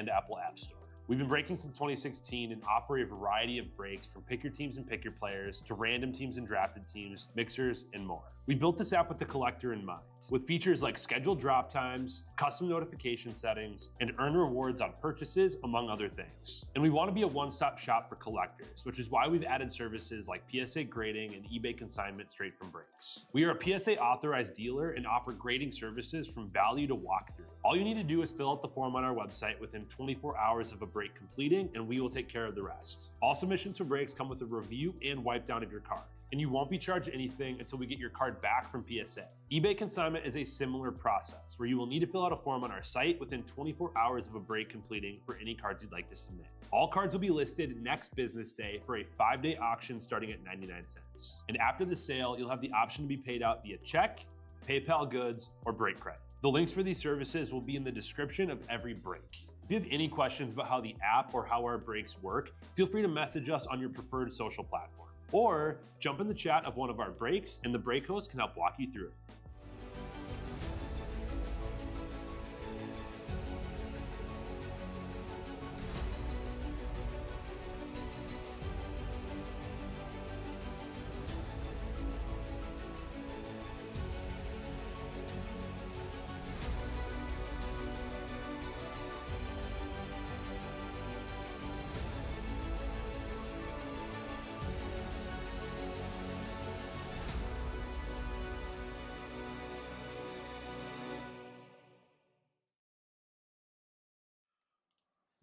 and Apple App Store. We've been breaking since 2016 and offer a variety of breaks from pick your teams and pick your players to random teams and drafted teams, mixers, and more. We built this app with the collector in mind, with features like scheduled drop times, custom notification settings, and earn rewards on purchases, among other things. And we want to be a one-stop shop for collectors, which is why we've added services like PSA grading and eBay consignment straight from breaks. We are a PSA authorized dealer and offer grading services from value to walkthrough. All you need to do is fill out the form on our website within 24 hours of a break completing, and we will take care of the rest. All submissions for breaks come with a review and wipe down of your card, and you won't be charged anything until we get your card back from PSA. eBay consignment is a similar process where you will need to fill out a form on our site within 24 hours of a break completing for any cards you'd like to submit. All cards will be listed next business day for a 5-day auction starting at 99 cents. And after the sale, you'll have the option to be paid out via check, PayPal goods, or break credit. The links for these services will be in the description of every break. If you have any questions about how the app or how our breaks work, feel free to message us on your preferred social platform. Or jump in the chat of one of our breaks and the break host can help walk you through it.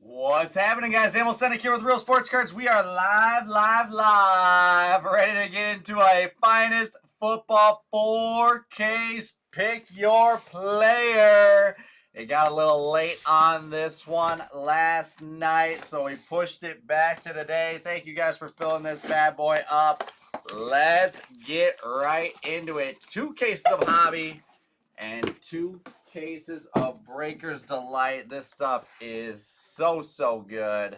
What's happening, guys? Emil Senek here with Real Sports Cards. We are live, ready to get into a finest football 4Ks. Pick your player. It got a little late on this one last night, so we pushed it back to today. Thank you guys for filling this bad boy up. Let's get right into it. 2 cases of hobby and 2 cases of Breakers Delight. This stuff is so good.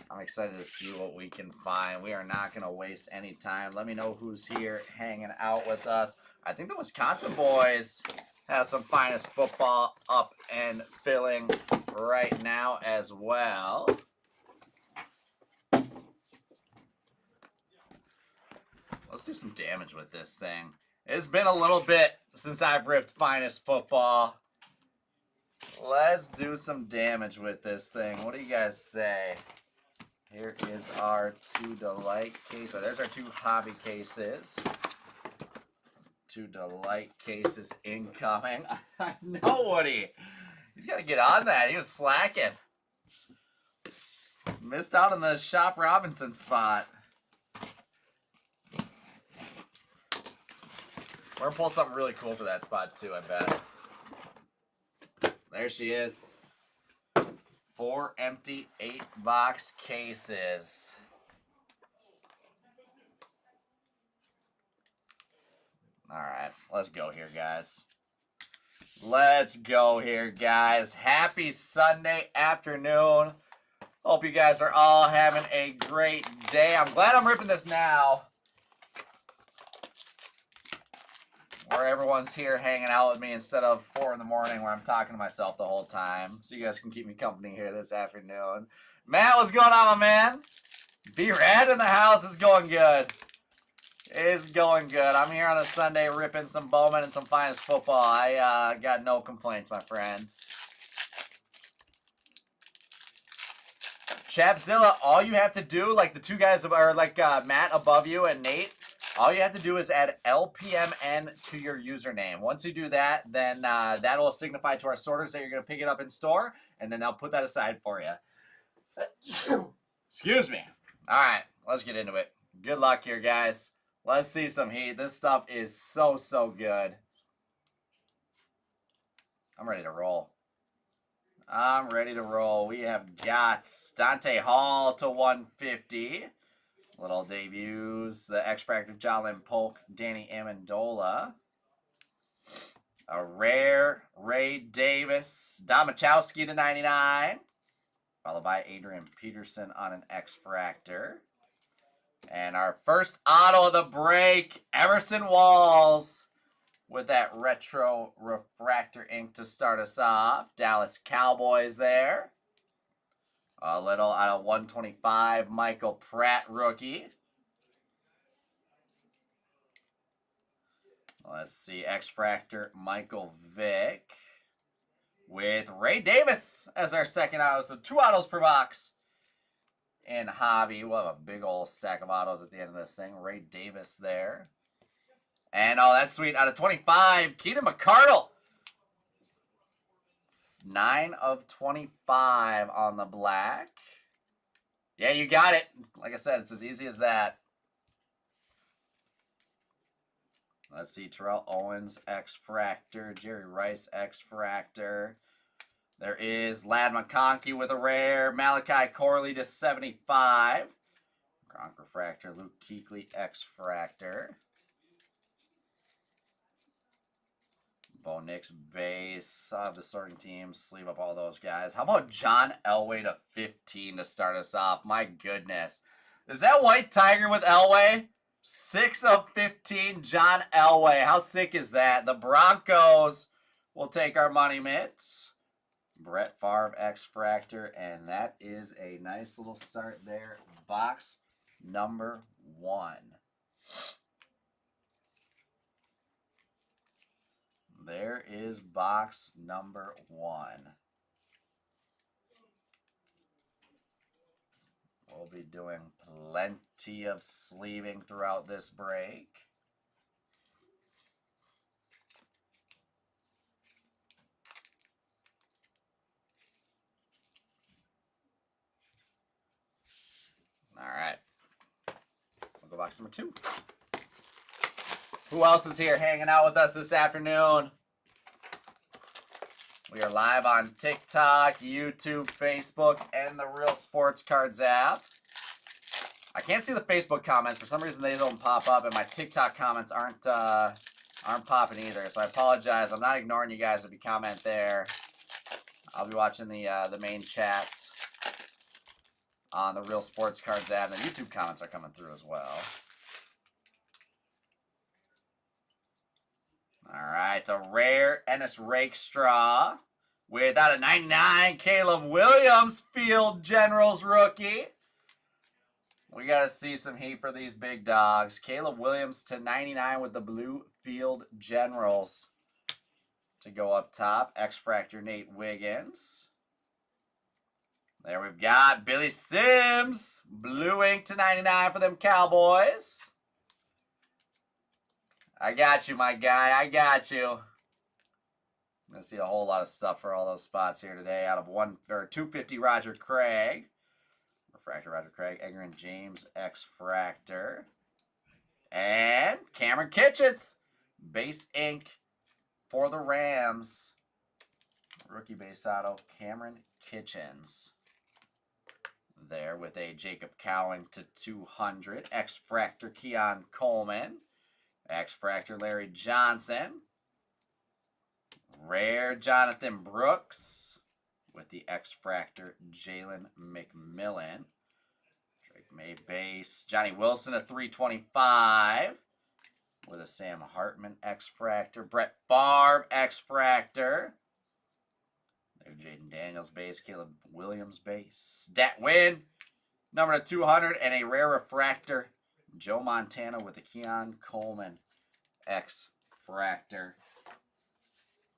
I'm excited to see what we can find. We are not going to waste any time. Let me know who's here hanging out with us. I think the Wisconsin boys have some finest football up and filling right now as well. Let's do some damage with this thing. It's been a little bit since I've ripped finest football. Let's do some damage with this thing. What do you guys say? Here is our 2 Delight case. There's our 2 hobby cases. 2 Delight cases incoming. I know Woody. He's got to get on that. He was slacking. Missed out on the Shop Robinson spot. We're going to pull something really cool for that spot, too, I bet. There she is. 4 empty 8-box cases. All right, let's go here, guys. Let's go here, guys. Happy Sunday afternoon. Hope you guys are all having a great day. I'm glad I'm ripping this now, where everyone's here hanging out with me instead of 4 in the morning where I'm talking to myself the whole time. So you guys can keep me company here this afternoon. Matt, what's going on, my man? B-Rad in the house is going good. It's going good. I'm here on a Sunday ripping some Bowman and some finest football. I got no complaints, my friends. Chapzilla, all you have to do, like the 2 guys are like Matt above you and Nate, all you have to do is add LPMN to your username. Once you do that, then that will signify to our sorters that you're going to pick it up in store, and then they'll put that aside for you. Excuse me. All right, let's get into it. Good luck here, guys. Let's see some heat. This stuff is so good. I'm ready to roll. I'm ready to roll. We have got Dante Hall to 150. Little debuts. The X-Fractor, Jalen Polk, Danny Amendola. A rare Ray Davis, Domachowski to 99. Followed by Adrian Peterson on an X-Fractor. And our first auto of the break, Emerson Walls with that retro refractor ink to start us off. Dallas Cowboys there. A little out of 125, Michael Pratt rookie. Let's see, X-Fractor, Michael Vick. With Ray Davis as our second auto. So 2 autos per box in Hobby. We'll have a big old stack of autos at the end of this thing. Ray Davis there. And oh, that's sweet. Out of 25, Keenan McCardle. 9 of 25 on the black. Yeah, you got it. Like I said, it's as easy as that. Let's see, Terrell Owens, X-Fractor. Jerry Rice, X-Fractor. There is Ladd McConkey with a rare. Malachi Corley to 75. Gronk Refractor. Luke Kuechly, X-Fractor. Bo Nix base. I'll have the sorting team. Sleeve up all those guys. How about John Elway to 15 to start us off? My goodness. Is that White Tiger with Elway? 6 of 15, John Elway. How sick is that? The Broncos will take our money mitts. Brett Favre, X-Fractor, and that is a nice little start there. Box number 1. There is box number 1. We'll be doing plenty of sleeving throughout this break. All right. We'll go box number 2. Who else is here hanging out with us this afternoon? We are live on TikTok, YouTube, Facebook, and the Real Sports Cards app. I can't see the Facebook comments. For some reason, they don't pop up, and my TikTok comments aren't popping either. So I apologize. I'm not ignoring you guys if you comment there. I'll be watching the main chats on the Real Sports Cards app. And the YouTube comments are coming through as well. All right, a rare Ennis Rakestraw without a 99, Caleb Williams, Field Generals rookie. We got to see some heat for these big dogs. Caleb Williams to 99 with the blue Field Generals to go up top. X-Fractor Nate Wiggins. There we've got Billy Sims, blue ink to 99 for them Cowboys. I got you, my guy. I got you. I'm going to see a whole lot of stuff for all those spots here today. Out of 250, Roger Craig. Refractor, Roger Craig. Edgerrin James, X-Fractor. And Cameron Kitchens. Base ink for the Rams. Rookie base auto, Cameron Kitchens. There with a Jacob Cowing to 200. X-Fractor, Keon Coleman. X-Fractor, Larry Johnson. Rare Jonathan Brooks with the X-Fractor, Jalen McMillan. Drake May base. Johnny Wilson at 325 with a Sam Hartman X-Fractor. Brett Favre X-Fractor. There's Jaden Daniels base. Caleb Williams base. Dat Win, number 200, and a rare refractor. Joe Montana with the Keon Coleman X-Fractor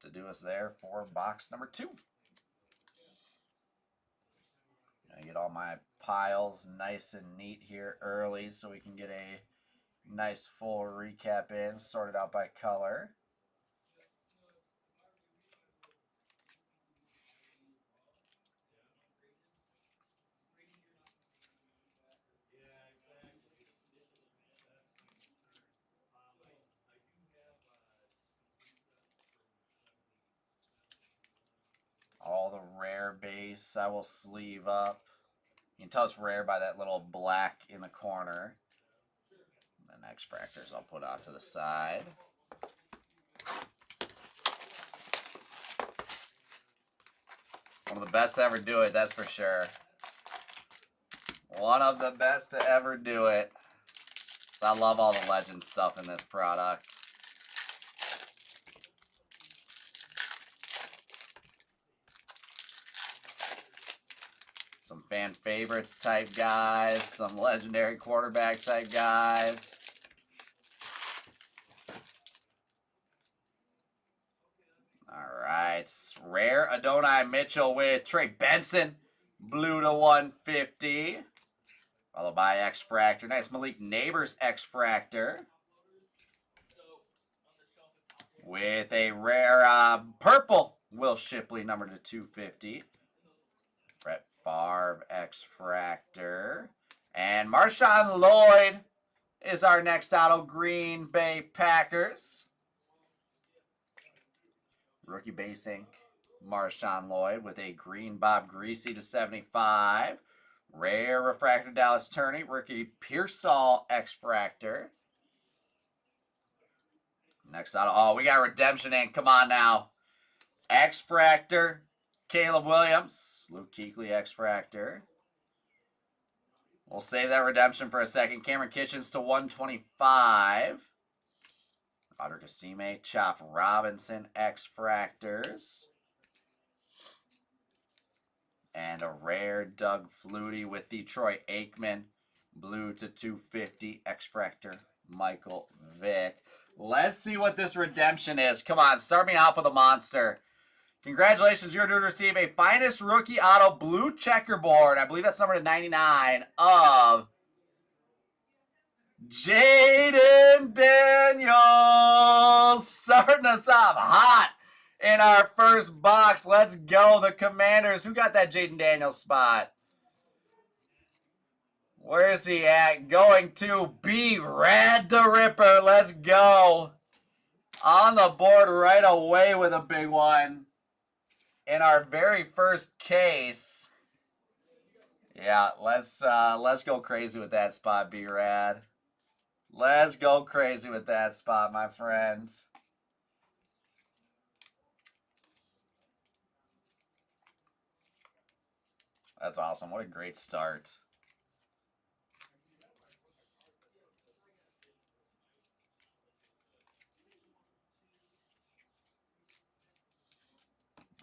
to do us there for box number 2. I get all my piles nice and neat here early so we can get a nice full recap in, sorted out by color. All the rare base I will sleeve up. You can tell it's rare by that little black in the corner. And then X-Fractors I'll put off to the side. One of the best to ever do it, that's for sure. One of the best to ever do it. I love all the legend stuff in this product. Some fan favorites type guys. Some legendary quarterback type guys. All right. Rare Adonai Mitchell with Trey Benson. Blue to 150. Followed by X-Fractor. Nice Malik Neighbors X-Fractor. With a rare purple Will Shipley, number to 250. Brett Favre X-Fractor. And Marshawn Lloyd is our next auto, Green Bay Packers. Rookie base ink, Marshawn Lloyd with a green Bob Greasy to 75. Rare refractor Dallas Turney. Rookie Pearsall X-Fractor. Next auto. Oh, we got redemption ink. Come on now. X-Fractor. Caleb Williams. Luke Kuechly X-Fractor. We'll save that redemption for a second. Cameron Kitchens to 125. Otter Gastime, Chop Robinson X-Fractors. And a rare Doug Flutie with the Troy Aikman. Blue to 250 X-Fractor Michael Vick. Let's see what this redemption is. Come on, start me off with a monster. Congratulations, you're due to receive a Finest Rookie Auto Blue Checkerboard. I believe that's number to 99 of Jaden Daniels. Starting us off hot in our first box. Let's go, the Commanders. Who got that Jaden Daniels spot? Where is he at? Going to be Rad the Ripper. Let's go. On the board right away with a big one. In our very first case. Yeah, let's go crazy with that spot, B-Rad. Let's go crazy with that spot, my friend. That's awesome. What a great start.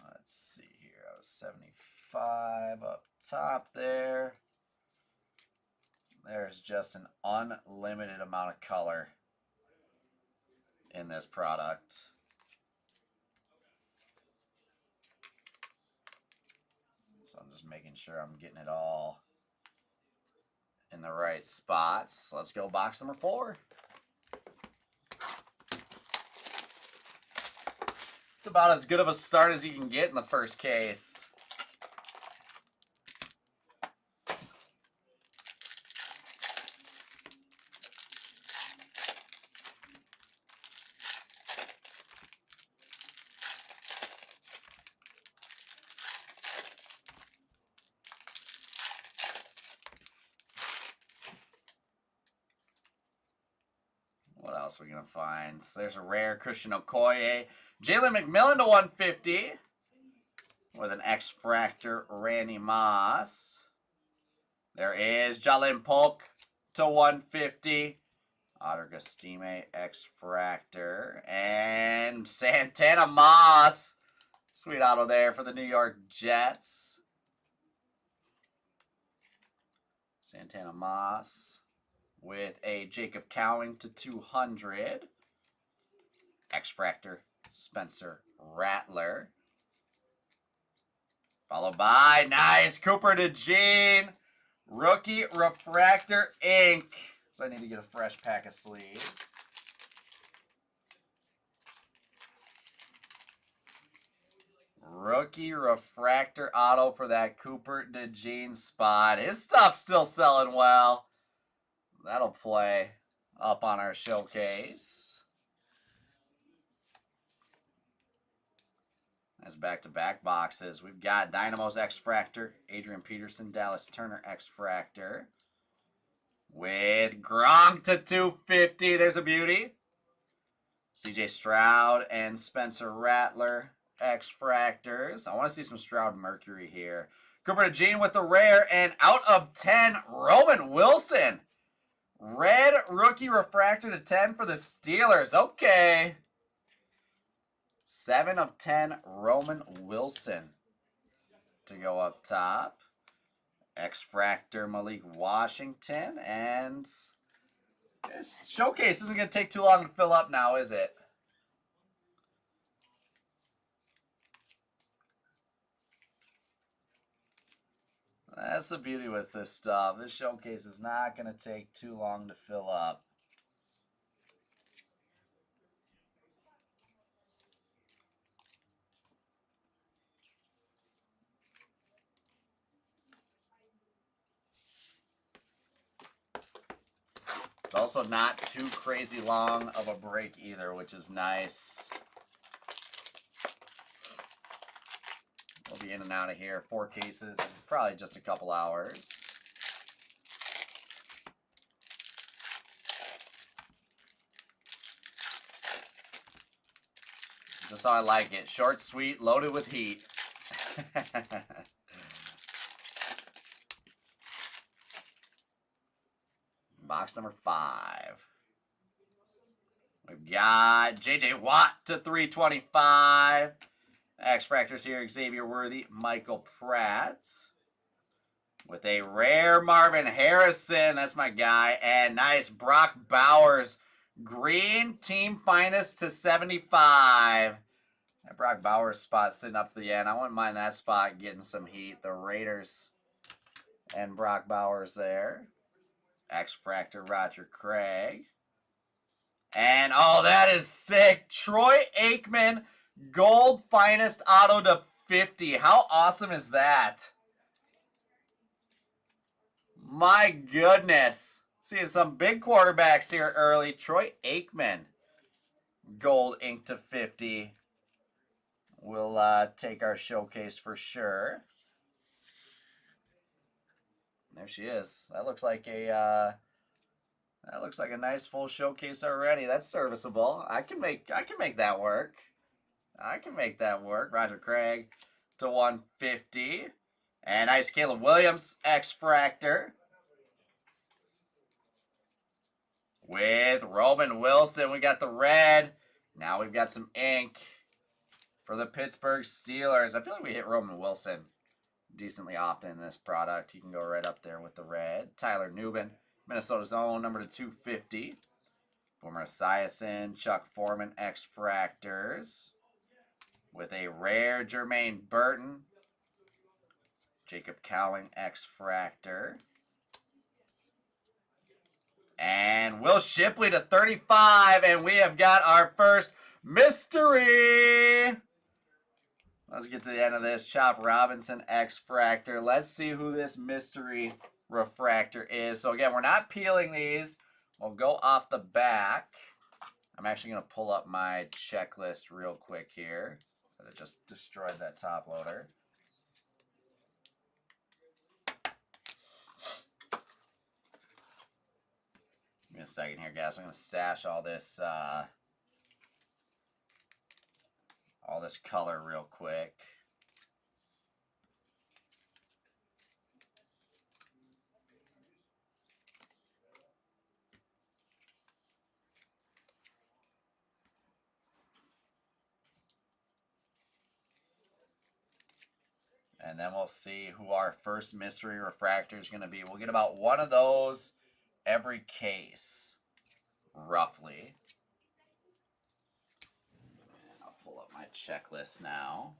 Let's see here. I was 75 up top there. There's just an unlimited amount of color in this product. So I'm just making sure I'm getting it all in the right spots. Let's go box number 4. It's about as good of a start as you can get in the first case. What else are we going to find? So there's a rare Christian Okoye. Jalen McMillan to 150 with an X-Fractor Randy Moss. There is Jalen Polk to 150. Otter Gastime X-Fractor. And Santana Moss. Sweet auto there for the New York Jets. Santana Moss with a Jacob Cowing to 200. X-Fractor Spencer Rattler. Followed by, nice, Cooper DeJean. Rookie Refractor Ink. So I need to get a fresh pack of sleeves. Rookie Refractor Auto for that Cooper DeJean spot. His stuff's still selling well. That'll play up on our showcase. As back-to-back boxes, we've got Dynamo's X-Fractor, Adrian Peterson, Dallas Turner X-Fractor. With Gronk to 250, there's a beauty. CJ Stroud and Spencer Rattler X-Fractors. I want to see some Stroud Mercury here. Cooper DeJean with the rare, and out of 10, Roman Wilson. Red Rookie Refractor to 10 for the Steelers. Okay. 7 of 10, Roman Wilson to go up top. X-Fractor Malik Washington. And this showcase isn't going to take too long to fill up now, is it? That's the beauty with this stuff. This showcase is not going to take too long to fill up. It's also not too crazy long of a break either, which is nice. We'll be in and out of here. 4 cases in probably just a couple hours. Just how I like it. Short, sweet, loaded with heat. Box number 5. We've got J.J. Watt to 325. X-Fractors here, Xavier Worthy, Michael Pratt. With a rare Marvin Harrison, that's my guy. And nice Brock Bowers, green team finest to 75. That Brock Bowers spot sitting up to the end. I wouldn't mind that spot getting some heat. The Raiders and Brock Bowers there. X-Fractor Roger Craig. And, oh, that is sick. Troy Aikman, gold finest auto to 50. How awesome is that? My goodness. Seeing some big quarterbacks here early. Troy Aikman, gold ink to 50. We'll take our showcase for sure. There she is. That looks like a nice full showcase already. That's serviceable. I can make that work. I can make that work. Roger Craig to 150. And nice Caleb Williams X-Fractor. With Roman Wilson, we got the red. Now we've got some ink for the Pittsburgh Steelers. I feel like we hit Roman Wilson decently often in this product. He can go right up there with the red. Tyler Nubin, Minnesota's own, number to 250. Boomer Esiason, Chuck Foreman X-Fractors. With a rare Jermaine Burton. Jacob Cowing X-Fractor. And Will Shipley to 35. And we have got our first mystery. Let's get to the end of this. Chop Robinson X-Fractor. Let's see who this mystery refractor is. So again, we're not peeling these. We'll go off the back. I'm actually going to pull up my checklist real quick here. I just destroyed that top loader. Give me a second here, guys. I'm going to stash all this color real quick. And then we'll see who our first mystery refractor is going to be. We'll get about one of those every case, roughly. I'll pull up my checklist now.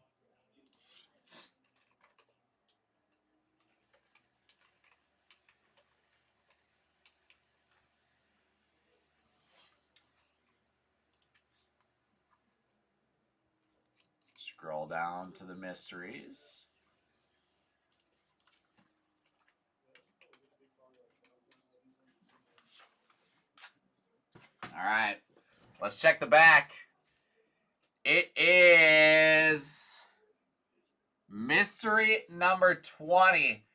Scroll down to the mysteries. All right, let's check the back. It is mystery number 20,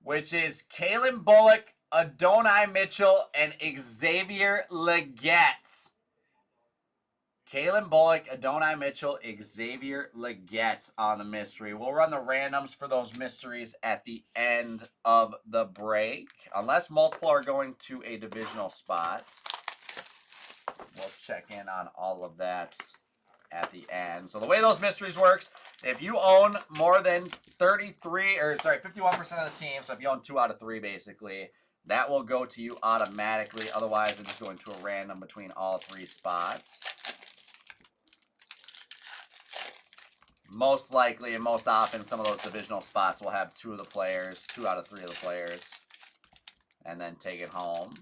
which is Kalen Bullock, Adonai Mitchell, and Xavier Legette. Kalen Bullock, Adonai Mitchell, Xavier Legette on the mystery. We'll run the randoms for those mysteries at the end of the break, unless multiple are going to a divisional spot. We'll check in on all of that at the end. So the way those mysteries works, if you own more than 51% of the team, so if you own 2 out of 3 basically, that will go to you automatically. Otherwise, they're just going to a random between all 3 spots. Most likely and most often, some of those divisional spots will have 2 out of 3 of the players, and then take it home.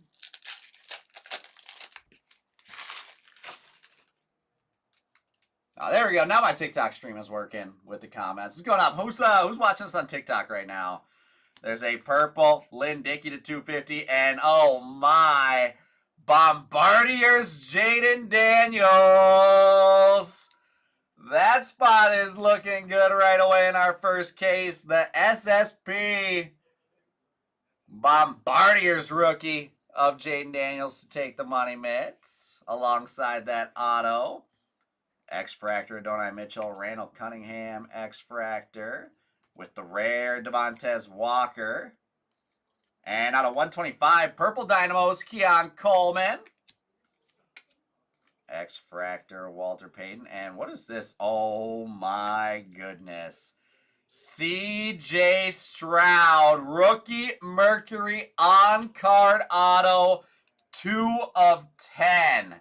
Oh, there we go. Now my TikTok stream is working with the comments. What's going up? Who's watching us on TikTok right now? There's a purple Lynn Dickey to 250, and oh my, Bombardiers Jaden Daniels. That spot is looking good right away in our first case. The SSP Bombardiers rookie of Jaden Daniels to take the money mitts. Alongside that auto. X-Fractor, Adonai Mitchell, Randall Cunningham, X-Fractor. With the rare Devontae Walker. And out of 125, Purple Dynamos, Keon Coleman. X-Fractor, Walter Payton. And what is this? Oh my goodness. CJ Stroud, rookie Mercury on-card auto, 2 of 10.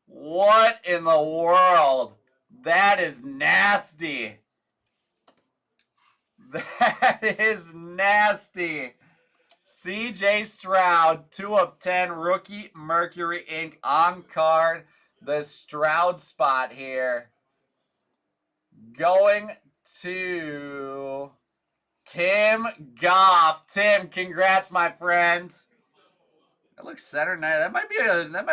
What in the world? That is nasty. That is nasty. CJ Stroud, 2 of 10, rookie Mercury Inc. on card. The Stroud spot here. Going to Tim Goff. Tim, congrats, my friend. That looks center nice. That might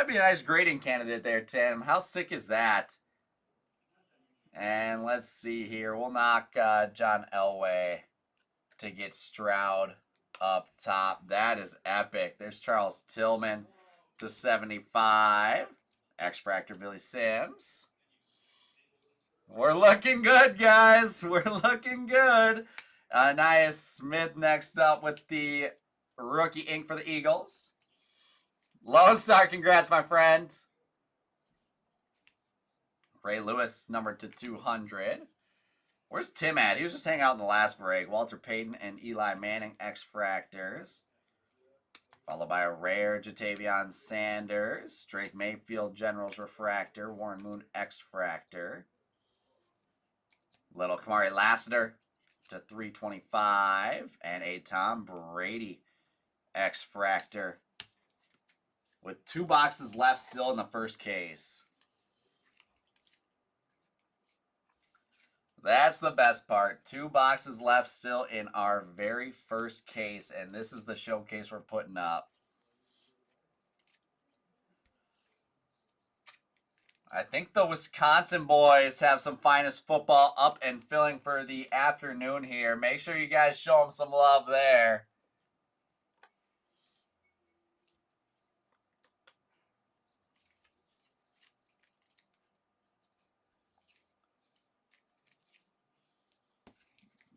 be a nice grading candidate there, Tim. How sick is that? And let's see here. We'll knock John Elway to get Stroud up top. That is epic. There's Charles Tillman to 75. X-Fractor Billy Sims. We're looking good, guys. We're looking good. Nia Smith next up with the rookie ink for the Eagles. Lone Star, congrats, my friend. Ray Lewis, numbered to 200. Where's Tim at? He was just hanging out in the last break. Walter Payton and Eli Manning, X-Fractors. Followed by a rare Jatavion Sanders. Drake Mayfield, Generals Refractor. Warren Moon, X-Fractor. Little Kamari Lassiter to 325. And a Tom Brady, X-Fractor. With 2 boxes left still in the first case. That's the best part. 2 boxes left still in our very first case. And this is the showcase we're putting up. I think the Wisconsin boys have some finest football up and filling for the afternoon here. Make sure you guys show them some love there.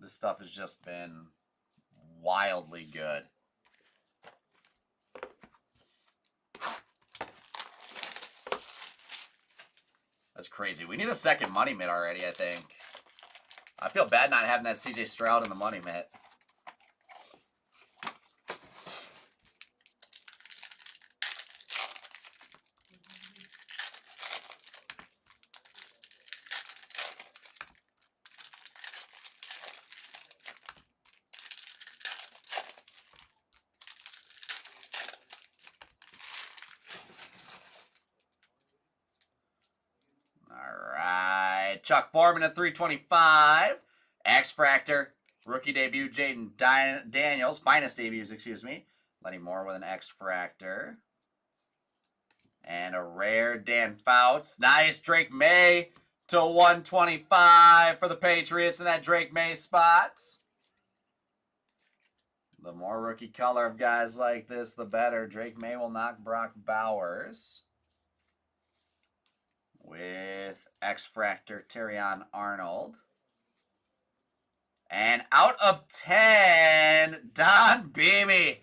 This stuff has just been wildly good. That's crazy. We need a second money mitt already, I think. I feel bad not having that CJ Stroud in the money mitt. Chuck Foreman at 325. X-Fractor. Rookie debut, Jaden Daniels. Finest debuts, excuse me. Lenny Moore with an X-Fractor. And a rare Dan Fouts. Nice Drake May to 125 for the Patriots in that Drake May spot. The more rookie color of guys like this, the better. Drake May will knock Brock Bowers. With X-Fractor, Terrion Arnold. And out of 10, Don Beebe.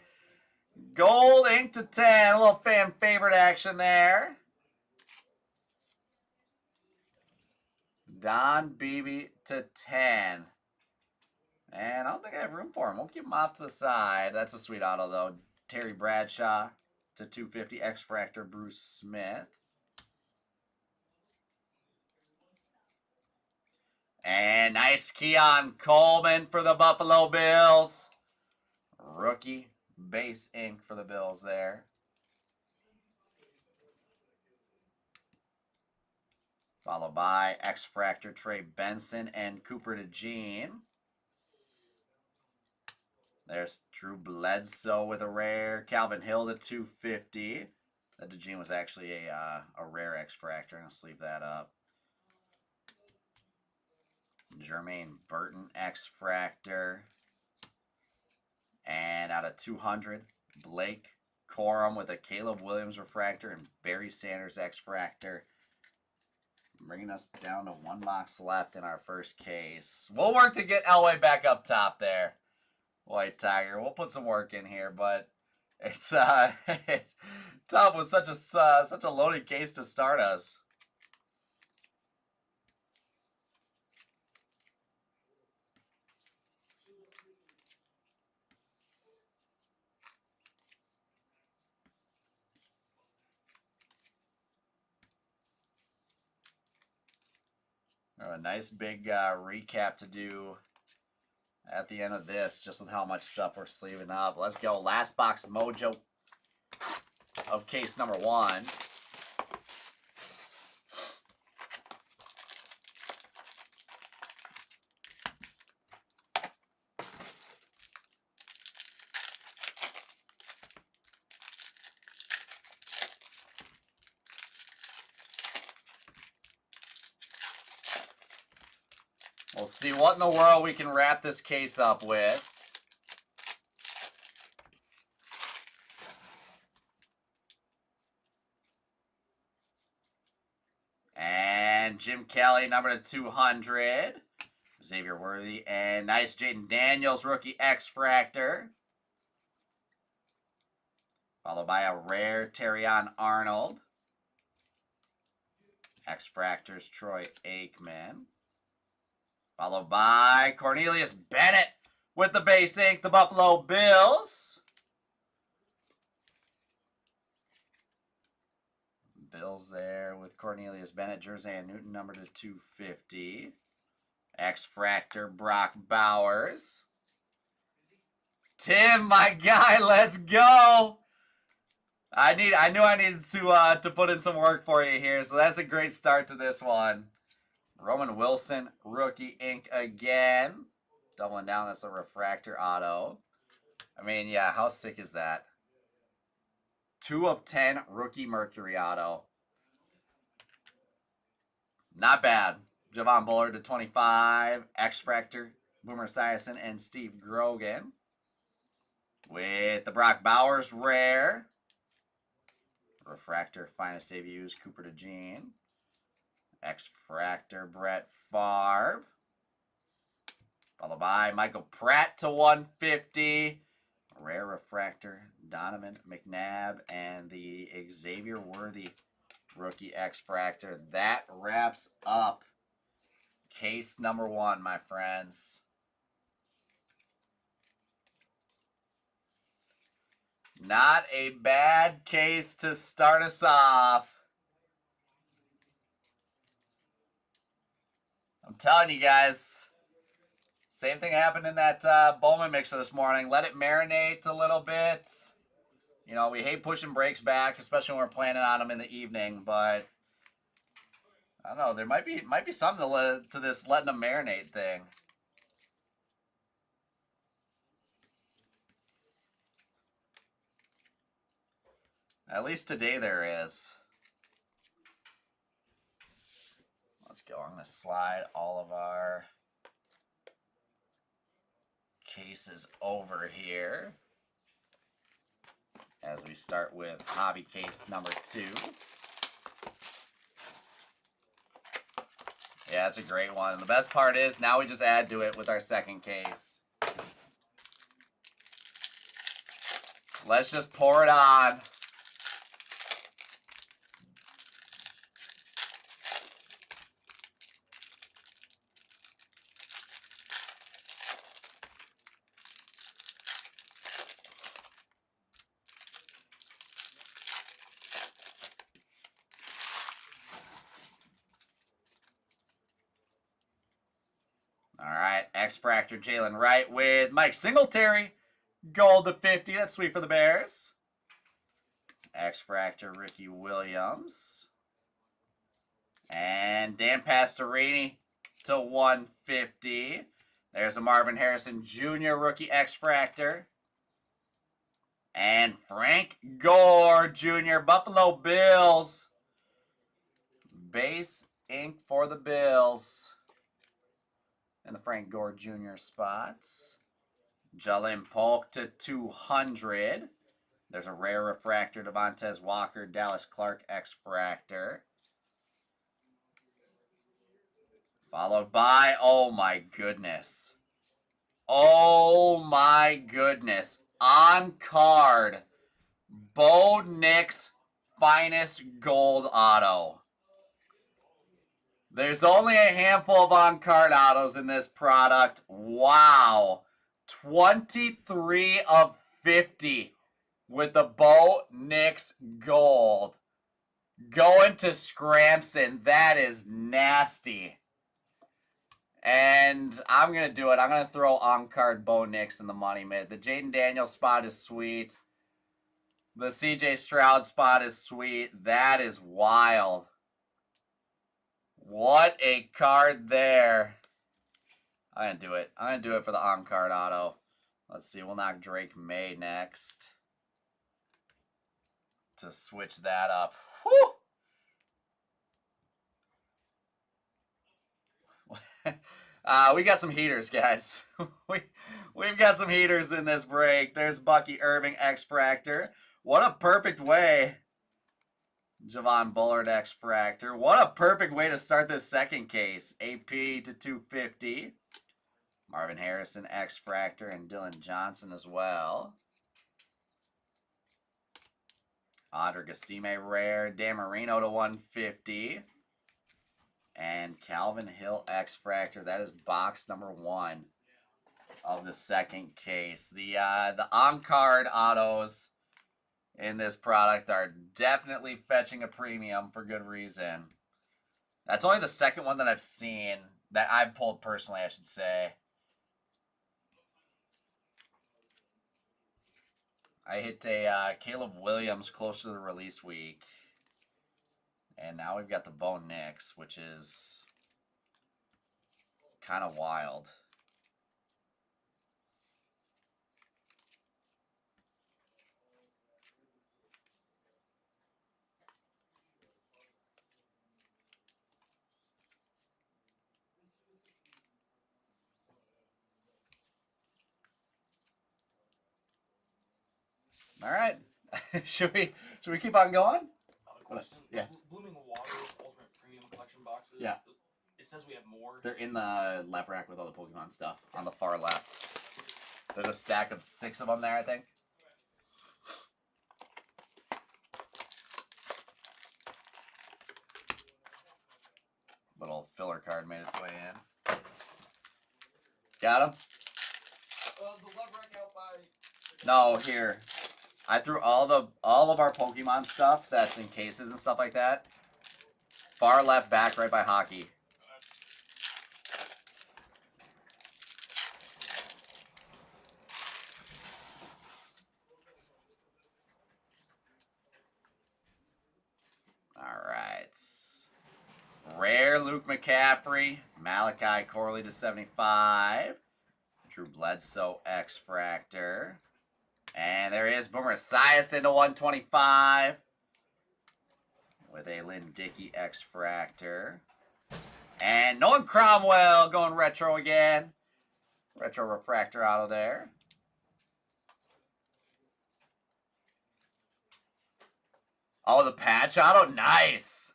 Gold ink to 10. A little fan favorite action there. Don Beebe to 10. And I don't think I have room for him. We'll keep him off to the side. That's a sweet auto, though. Terry Bradshaw to 250. X-Fractor Bruce Smith. And nice Keon Coleman for the Buffalo Bills. Rookie base ink for the Bills there. Followed by X-Fractor Trey Benson and Cooper DeJean. There's Drew Bledsoe with a rare. Calvin Hill to 250. That DeJean was actually a rare X-Fractor. I'm going to sleeve that up. Jermaine Burton X-Fractor. And out of 200, Blake Corum with a Caleb Williams refractor and Barry Sanders X-Fractor. Bringing us down to one box left in our first case. We'll work to get Elway back up top there. White Tiger. We'll put some work in here, but it's it's tough with such a loaded case to start us. A nice big recap to do at the end of this, just with how much stuff we're sleeving up. Let's go. Last box mojo of case number 1. We'll see what in the world we can wrap this case up with. And Jim Kelly, number to 200. Xavier Worthy. And nice Jaden Daniels, rookie X-Fractor. Followed by a rare Terrion Arnold. X-Fractors Troy Aikman. Followed by Cornelius Bennett with the base ink, the Buffalo Bills. Bills there with Cornelius Bennett, Jersey and Newton, number to 250. X-Fractor Brock Bowers. Tim, my guy, let's go. I knew I needed to put in some work for you here, so that's a great start to this one. Roman Wilson, rookie ink again. Doubling down, that's a refractor auto. I mean, yeah, how sick is that? 2 of 10 rookie Mercury auto. Not bad. Javon Bullard to 25. X-Fractor, Boomer Esiason, and Steve Grogan. With the Brock Bowers rare. Refractor, finest debuts, Cooper DeJean. X-Fractor, Brett Favre. Followed by Michael Pratt to 150. Rare refractor, Donovan McNabb, and the Xavier Worthy rookie X-Fractor. That wraps up case number 1, my friends. Not a bad case to start us off. I'm telling you guys, same thing happened in that Bowman mixer this morning. Let it marinate a little bit. You know, we hate pushing breaks back, especially when we're planning on them in the evening. But I don't know, there might be something to this letting them marinate thing. At least today there is. Let's go. I'm going to slide all of our cases over here as we start with hobby case number 2. Yeah, that's a great one. The best part is now we just add to it with our second case. Let's just pour it on. X-Fractor Jalen Wright with Mike Singletary. Gold to 50. That's sweet for the Bears. X-Fractor Ricky Williams. And Dan Pastorini to 150. There's a Marvin Harrison Jr. rookie X-Fractor. And Frank Gore Jr. Buffalo Bills. Base ink for the Bills. And the Frank Gore Jr. spots. Jalen Polk to 200. There's a rare refractor, Devontae Walker, Dallas Clark X-Fractor. Followed by, oh my goodness. Oh my goodness. On card, Bo Nix finest gold auto. There's only a handful of on-card autos in this product. Wow. 23 of 50 with the Bo Nix gold. Going to Scramson. That is nasty. And I'm going to do it. I'm going to throw on-card Bo Nix in the money mid. The Jaden Daniels spot is sweet. The CJ Stroud spot is sweet. That is wild. What a card there. I'm going to do it. I'm going to do it for the on-card auto. Let's see. We'll knock Drake May next. To switch that up. Whew! We got some heaters, guys. We've got some heaters in this break. There's Bucky Irving X-Fractor. What a perfect way. Javon Bullard X-Fractor. What a perfect way to start this second case. AP to 250. Marvin Harrison X-Fractor and Dylan Johnson as well. Audra Gastime rare. Dan Marino to 150. And Calvin Hill X-Fractor. That is box number 1 of the second case. The on-card autos in this product are definitely fetching a premium for good reason. That's only the second one that I've seen, that I've pulled personally, I should say. I hit a Caleb Williams closer to the release week. And now we've got the Bo Nix, which is kind of wild. All right. should we keep on going? Question. Yeah. Blooming Water Ultimate Premium Collection boxes. Yeah. It says we have more. They're in the left rack with all the Pokemon stuff on the far left. There's a stack of 6 of them there, I think. Little filler card made its way in. Got him? The left rack out by. No, here. I threw all of our Pokemon stuff that's in cases and stuff like that. Far left back right by hockey. Alright. Rare Luke McCaffrey. Malachi Corley to 75. Drew Bledsoe X-Fractor. And there is Boomer Esiason to 125. With a Lynn Dickey X-Fractor. And Nolan Cromwell going retro again. Retro refractor auto there. Oh, the patch auto? Nice.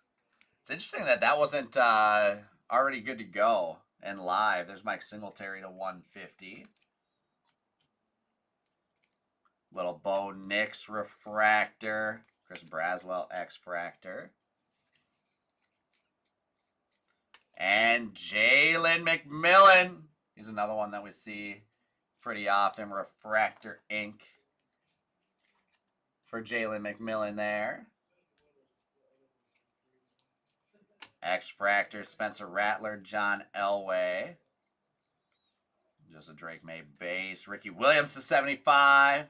It's interesting that that wasn't already good to go and live. There's Mike Singletary to 150. Little Bo Nix refractor. Chris Braswell X-Fractor. And Jalen McMillan. He's another one that we see pretty often. Refractor ink for Jalen McMillan there. X-Fractor, Spencer Rattler, John Elway. Just a Drake May base. Ricky Williams to 75.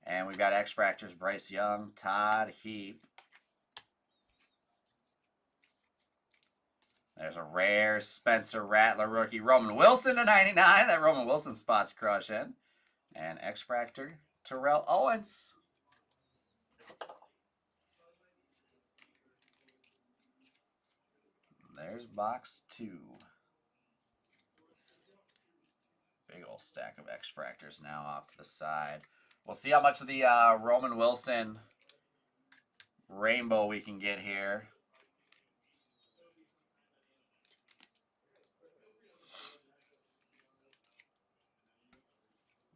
And we've got X-Fractors, Bryce Young, Todd Heap. There's a rare Spencer Rattler rookie. Roman Wilson to 99. That Roman Wilson spot's crushing. And X-Fractor, Terrell Owens. There's box 2. Big old stack of X-Fractors now off to the side. We'll see how much of the Roman Wilson rainbow we can get here.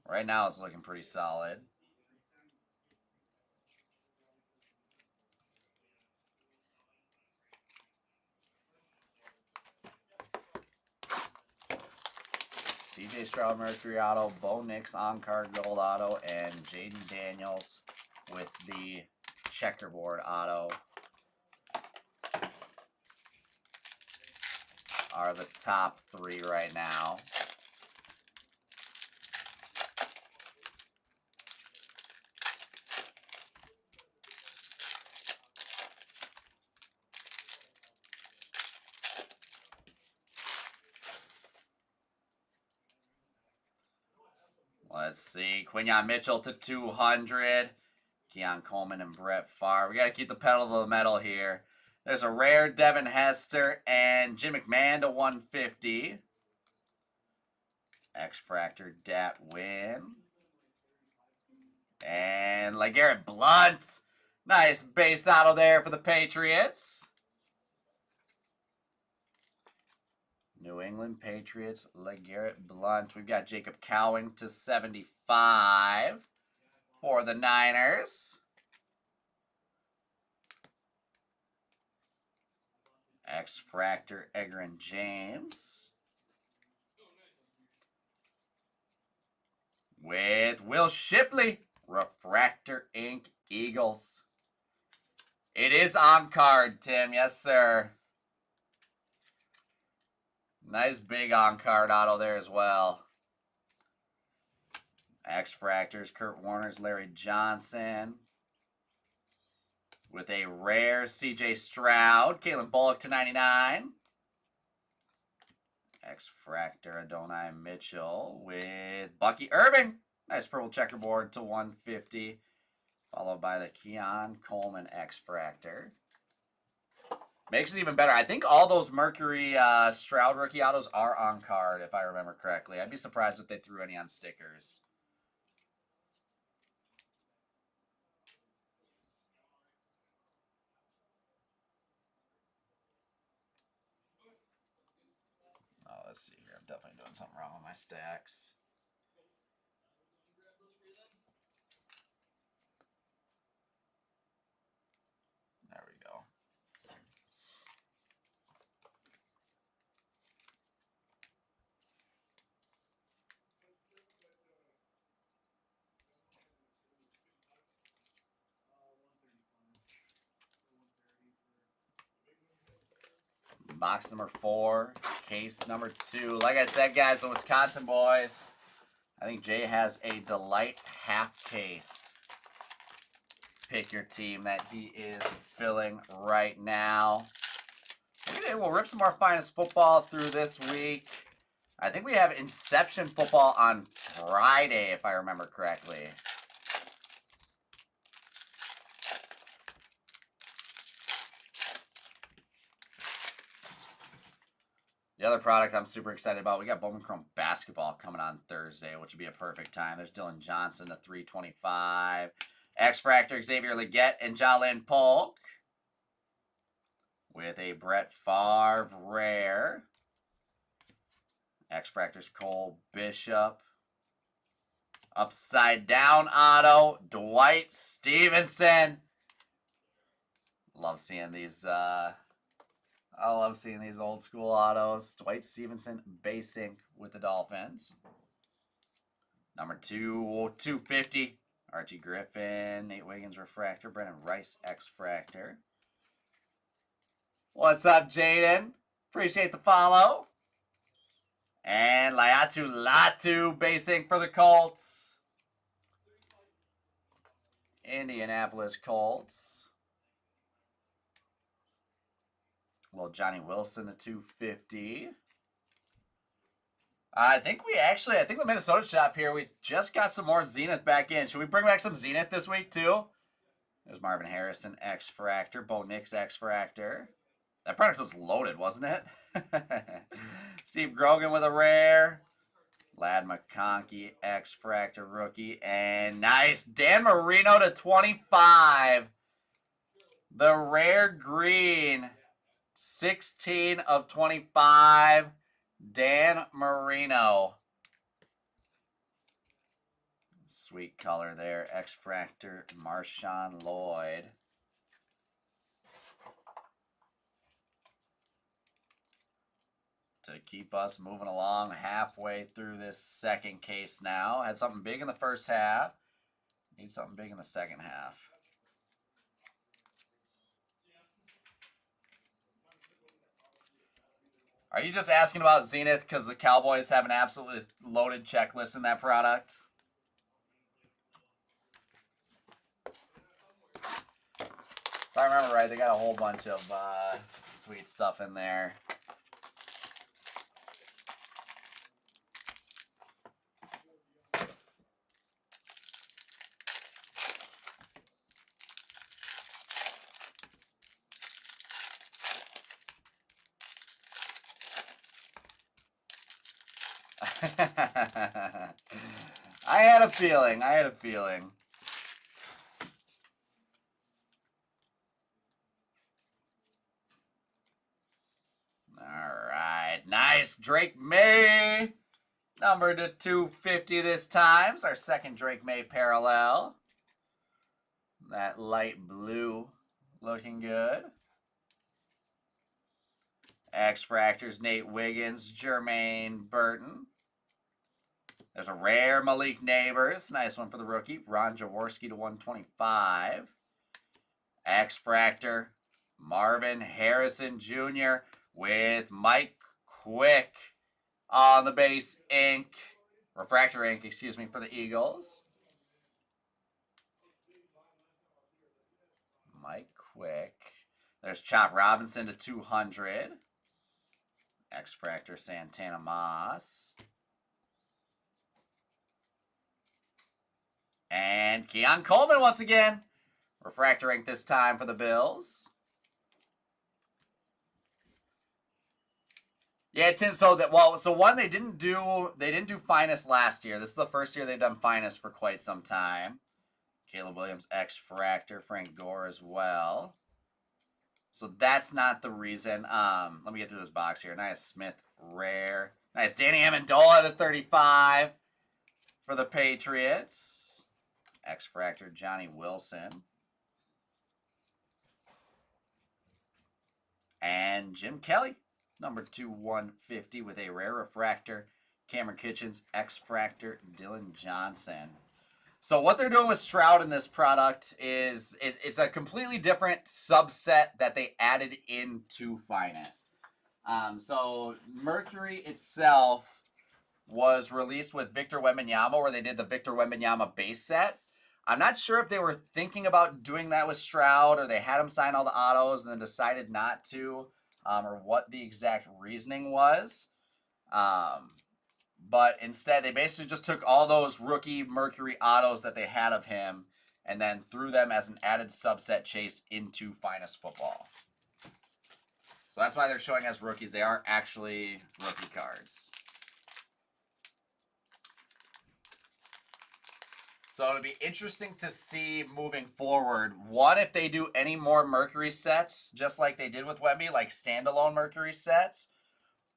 Right now it's looking pretty solid. CJ Stroud Mercury Auto, Bo Nix on-card gold auto, and Jaden Daniels with the checkerboard auto are the top 3 right now. Let's see. Quinyon Mitchell to 200. Keon Coleman and Brett Favre. We got to keep the pedal to the metal here. There's a rare Devin Hester and Jim McMahon to 150. X-Fractor Dat Win. And LeGarrette Blunt. Nice base auto there for the Patriots. New England Patriots, LeGarrette Blunt. We've got Jacob Cowing to 75 for the Niners. X-Fractor, Egrin James. With Will Shipley, Refractor Inc. Eagles. It is on card, Tim. Yes, sir. Nice big on-card auto there as well. X-Fractors, Kurt Warner's Larry Johnson. With a rare CJ Stroud, Kalen Bullock to 99. X-Fractor, Adonai Mitchell with Bucky Irving. Nice purple checkerboard to 150. Followed by the Keon Coleman X-Fractor. Makes it even better. I think all those Mercury Stroud rookie autos are on card, if I remember correctly. I'd be surprised if they threw any on stickers. Oh, let's see here. I'm definitely doing something wrong with my stacks. There we go. Box number 4, case number 2. Like I said, guys, the Wisconsin boys, I think Jay has a Delight half case. Pick your team that he is filling right now. We'll rip some more Finest football through this week. I think we have Inception football on Friday, if I remember correctly. The other product I'm super excited about, we got Bowman Chrome basketball coming on Thursday, which would be a perfect time. There's Dylan Johnson to 325. X-Fractor, Xavier Legette, and Jalen Polk. With a Brett Favre rare. X-Fractor's Cole Bishop. Upside down auto, Dwight Stevenson. Love seeing these I love seeing these old school autos. Dwight Stevenson, base ink with the Dolphins. Number 250. Archie Griffin, Nate Wiggins Refractor, Brennan Rice X-Fractor. What's up, Jaden? Appreciate the follow. And Laiatu Latu basing for the Colts. Indianapolis Colts. Well, Johnny Wilson to 250. I think the Minnesota shop here, we just got some more Zenith back in. Should we bring back some Zenith this week too? There's Marvin Harrison, X-Fractor. Bo Nix, X-Fractor. That product was loaded, wasn't it? Steve Grogan with a rare. Lad McConkey, X-Fractor rookie. And nice, Dan Marino to 25. The rare green. 16 of 25. Dan Marino. Sweet color there. X-Fractor, Marshawn Lloyd. To keep us moving along halfway through this second case now. Had something big in the first half. Need something big in the second half. Are you just asking about Zenith because the Cowboys have an absolutely loaded checklist in that product? If I remember right, they got a whole bunch of sweet stuff in there. I had a feeling. All right. Nice. Drake May. Number to 250 this time. It's our second Drake May parallel. That light blue looking good. X-Fractors, Nate Wiggins, Jermaine Burton. There's a rare Malik Neighbors. Nice one for the rookie. Ron Jaworski to 125. X-Fractor, Marvin Harrison Jr. with Mike Quick on the base ink. Refractor ink, excuse me, for the Eagles. Mike Quick. There's Chop Robinson to 200. X-Fractor Santana Moss. And Keon Coleman once again. Refractor ink this time for the Bills. Yeah, Tim, so one they didn't do Finest last year. This is the first year they've done Finest for quite some time. Caleb Williams, X-Fractor, Frank Gore as well. So that's not the reason. Let me get through this box here. Nice Smith rare. Nice Danny Amendola to 35 for the Patriots. X-Fractor Johnny Wilson. And Jim Kelly, number 2/150 with a rare refractor. Cameron Kitchens, X-Fractor Dylan Johnson. So what they're doing with Stroud in this product is it's a completely different subset that they added into Finest. So Mercury itself was released with Victor Wembanyama, where they did the Victor Wembanyama base set. I'm not sure if they were thinking about doing that with Stroud, or they had him sign all the autos and then decided not to, or what the exact reasoning was. But instead, they basically just took all those rookie Mercury autos that they had of him and then threw them as an added subset chase into Finest Football. So that's why they're showing as rookies. They aren't actually rookie cards. So it'll be interesting to see moving forward. One, if they do any more Mercury sets, just like they did with Wemby, like standalone Mercury sets.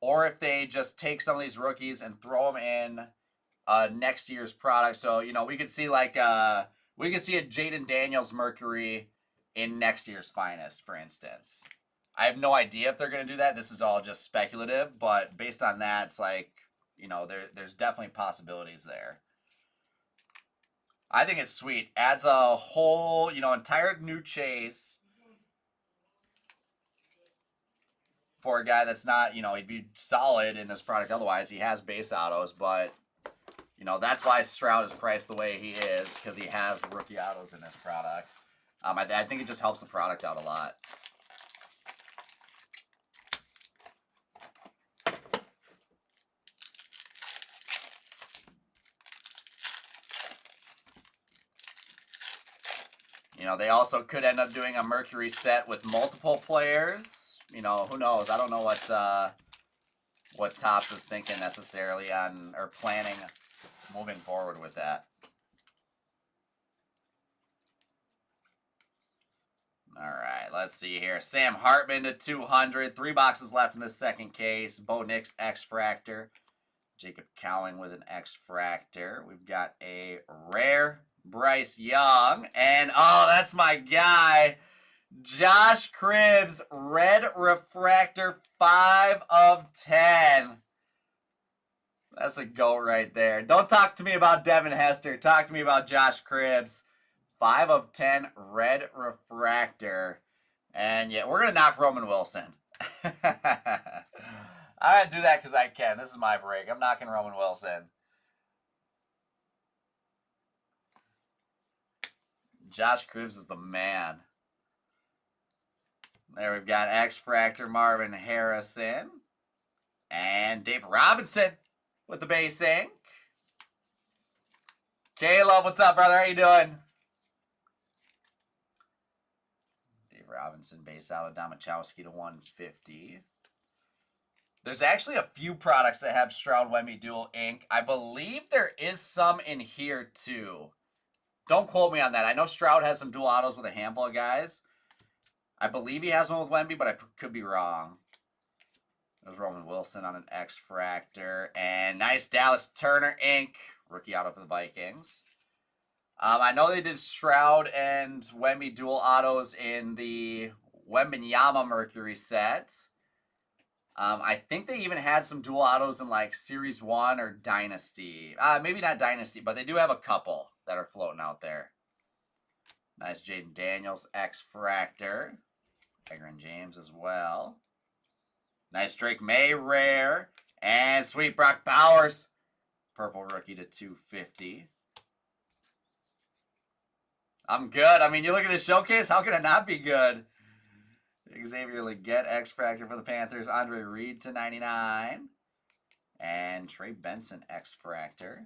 Or if they just take some of these rookies and throw them in next year's product. So, you know, we could see we could see a Jaden Daniels Mercury in next year's Finest, for instance. I have no idea if they're going to do that. This is all just speculative, but based on that, it's like, you know, there's definitely possibilities there. I think it's sweet. Adds a whole, you know, entire new chase. for a guy that's not, you know, he'd be solid in this product otherwise. He has base autos, but, you know, that's why Stroud is priced the way he is, because he has rookie autos in this product. I think it just helps the product out a lot. You know, they also could end up doing a Mercury set with multiple players. You know, who knows? I don't know what Topps is thinking necessarily on, or planning moving forward with that. All right, let's see here. Sam Hartman to 200. 3 boxes left in the second case. Bo Nix X-Fractor. Jacob Cowing with an X-Fractor. We've got a rare Bryce Young. And, oh, that's my guy. Josh Cribbs, red refractor, 5 of 10. That's a goat right there. Don't talk to me about Devin Hester. Talk to me about Josh Cribbs. 5 of 10 red refractor. And yeah, we're going to knock Roman Wilson. I'm going to do that because I can. This is my break. I'm knocking Roman Wilson. Josh Cribbs is the man. There we've got X-Fractor Marvin Harrison. And Dave Robinson with the base ink. Caleb, what's up, brother? How you doing? Dave Robinson base out of Domachowski to 150. There's actually a few products that have Stroud Wemby dual ink. I believe there is some in here too. Don't quote me on that. I know Stroud has some dual autos with a handful of guys. I believe he has one with Wemby, but I could be wrong. There's Roman Wilson on an X-Fractor. And nice Dallas Turner ink. Rookie auto for the Vikings. I know they did Stroud and Wemby dual autos in the Wembanyama Mercury set. I think they even had some dual autos in like Series 1 or Dynasty. Maybe not Dynasty, but they do have a couple that are floating out there. Nice Jaden Daniels X-Fractor. Edgerrin James as well. Nice Drake May rare. And sweet Brock Bowers. Purple rookie to 250. I'm good. I mean, you look at this showcase, how can it not be good? Xavier Legette X-Fractor for the Panthers. Andre Reed to 99. And Trey Benson X-Fractor.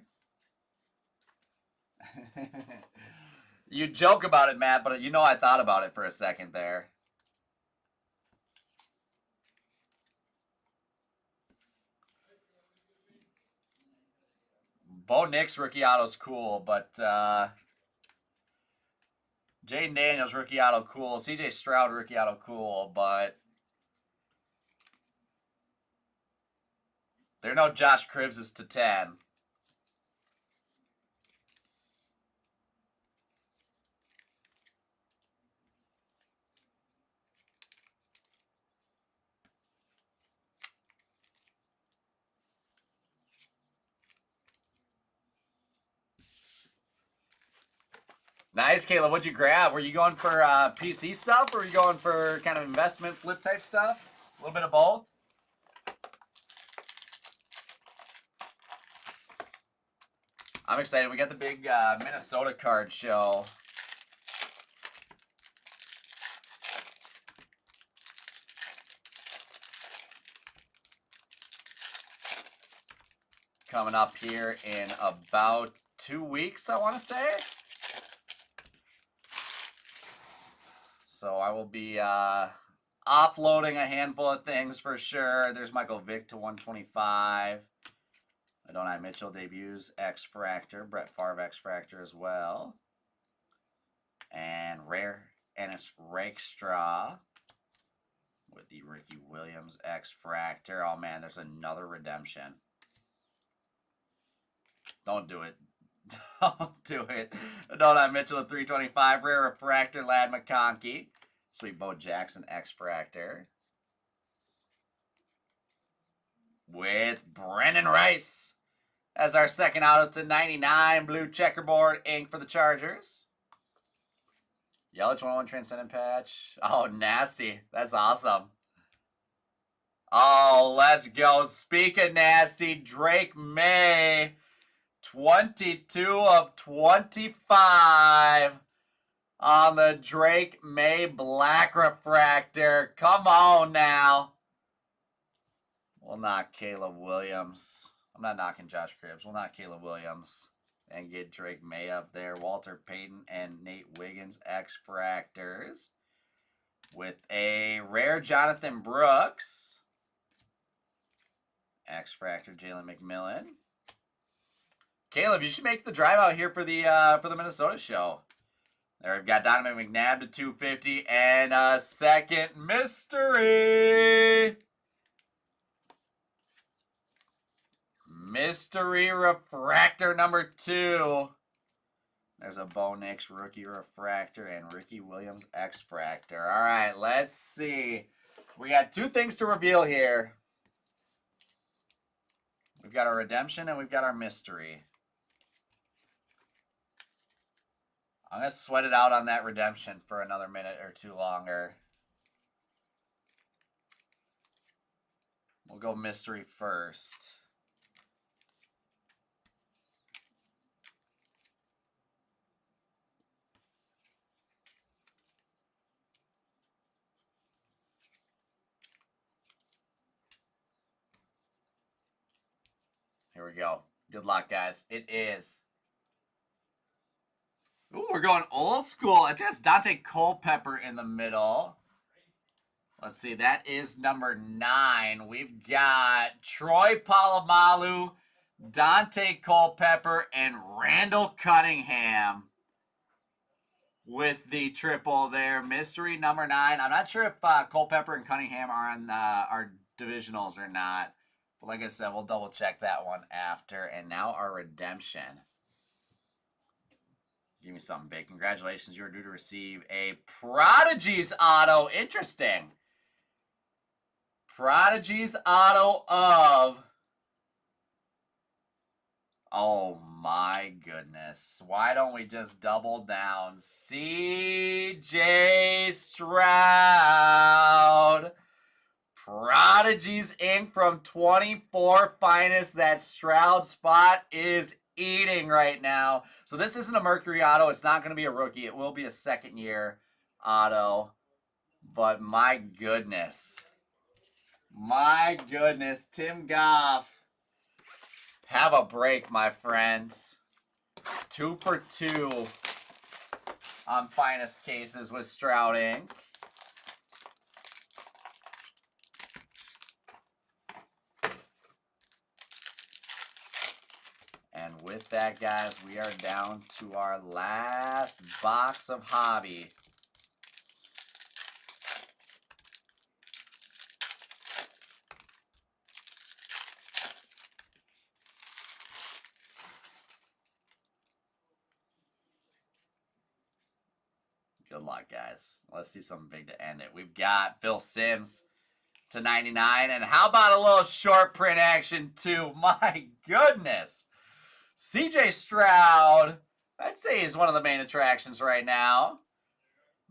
You joke about it, Matt, but you know I thought about it for a second there. Bo Nix rookie auto's cool, but Jaden Daniels rookie auto cool. CJ Stroud rookie auto cool, but they're no Josh Cribbs to 10. Nice, Caleb. What'd you grab? Were you going for PC stuff, or were you going for kind of investment flip type stuff? A little bit of both? I'm excited. We got the big Minnesota card show. Coming up here in about 2 weeks, I want to say. So I will be offloading a handful of things for sure. There's Michael Vick to 125. Adonai Mitchell debuts X-Fractor. Brett Favre X-Fractor as well. And rare Ennis Rakestraw with the Ricky Williams X-Fractor. Oh man, there's another redemption. Don't do it. Don't do it. Adonai Mitchell at 325. Rare refractor, Lad McConkey. Sweet Bo Jackson X-Fractor. With Brennan Rice as our second auto to 99. Blue checkerboard ink for the Chargers. Yelich 101 Transcendent patch. Oh, nasty. That's awesome. Oh, let's go. Speak of nasty, Drake May. 22 of 25 on the Drake May Black Refractor. Come on now. We'll knock Caleb Williams. I'm not knocking Josh Cribbs. We'll knock Caleb Williams and get Drake May up there. Walter Payton and Nate Wiggins X-Fractors. With a rare Jonathan Brooks. X-Fractor Jalen McMillan. Caleb, you should make the drive out here for the Minnesota show. There we've got Donovan McNabb to 250 and a second mystery. Mystery Refractor number 2. There's a Bo Nix rookie refractor and Ricky Williams X-Fractor. All right, let's see. We got 2 things to reveal here. We've got our redemption and we've got our mystery. I'm going to sweat it out on that redemption for another minute or 2 longer. We'll go mystery first. Here we go. Good luck, guys. It is. Ooh, we're going old school. I think that's Dante Culpepper in the middle. Let's see. That is number 9. We've got Troy Polamalu, Dante Culpepper, and Randall Cunningham with the triple there. Mystery number 9. I'm not sure if Culpepper and Cunningham are on our divisionals or not. But like I said, we'll double check that one after. And now our redemption. Give me something big. Congratulations, you are due to receive a Prodigies auto. Interesting. Prodigies auto of... Oh my goodness. Why don't we just double down? CJ Stroud. Prodigies Inc. from 24 Finest. That Stroud spot is eating right now. So this isn't a Mercury auto. It's not going to be a rookie. It will be a second-year auto. But my goodness. My goodness. Tim Goff. Have a break, my friends. 2 for 2 on Finest cases with Stroud Inc. And with that, guys, we are down to our last box of hobby. Good luck, guys. Let's see something big to end it. We've got Phil Simms to 99. And how about a little short print action, too? My goodness. CJ Stroud, I'd say he's one of the main attractions right now.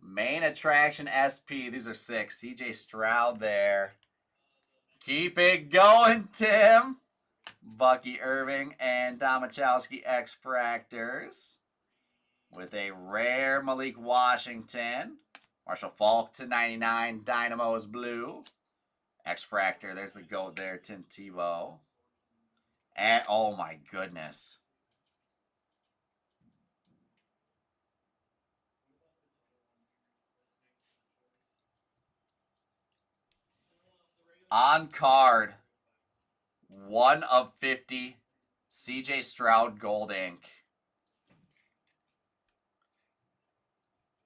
Main attraction SP. These are 6. CJ Stroud there. Keep it going, Tim. Bucky Irving and Domachowski X-Fractors. With a rare Malik Washington. Marshall Falk to 99. Dynamo is blue. X-Fractor. There's the GOAT there. Tim Tebow. And, oh my goodness. On card. 1 of 50. CJ Stroud Gold Ink.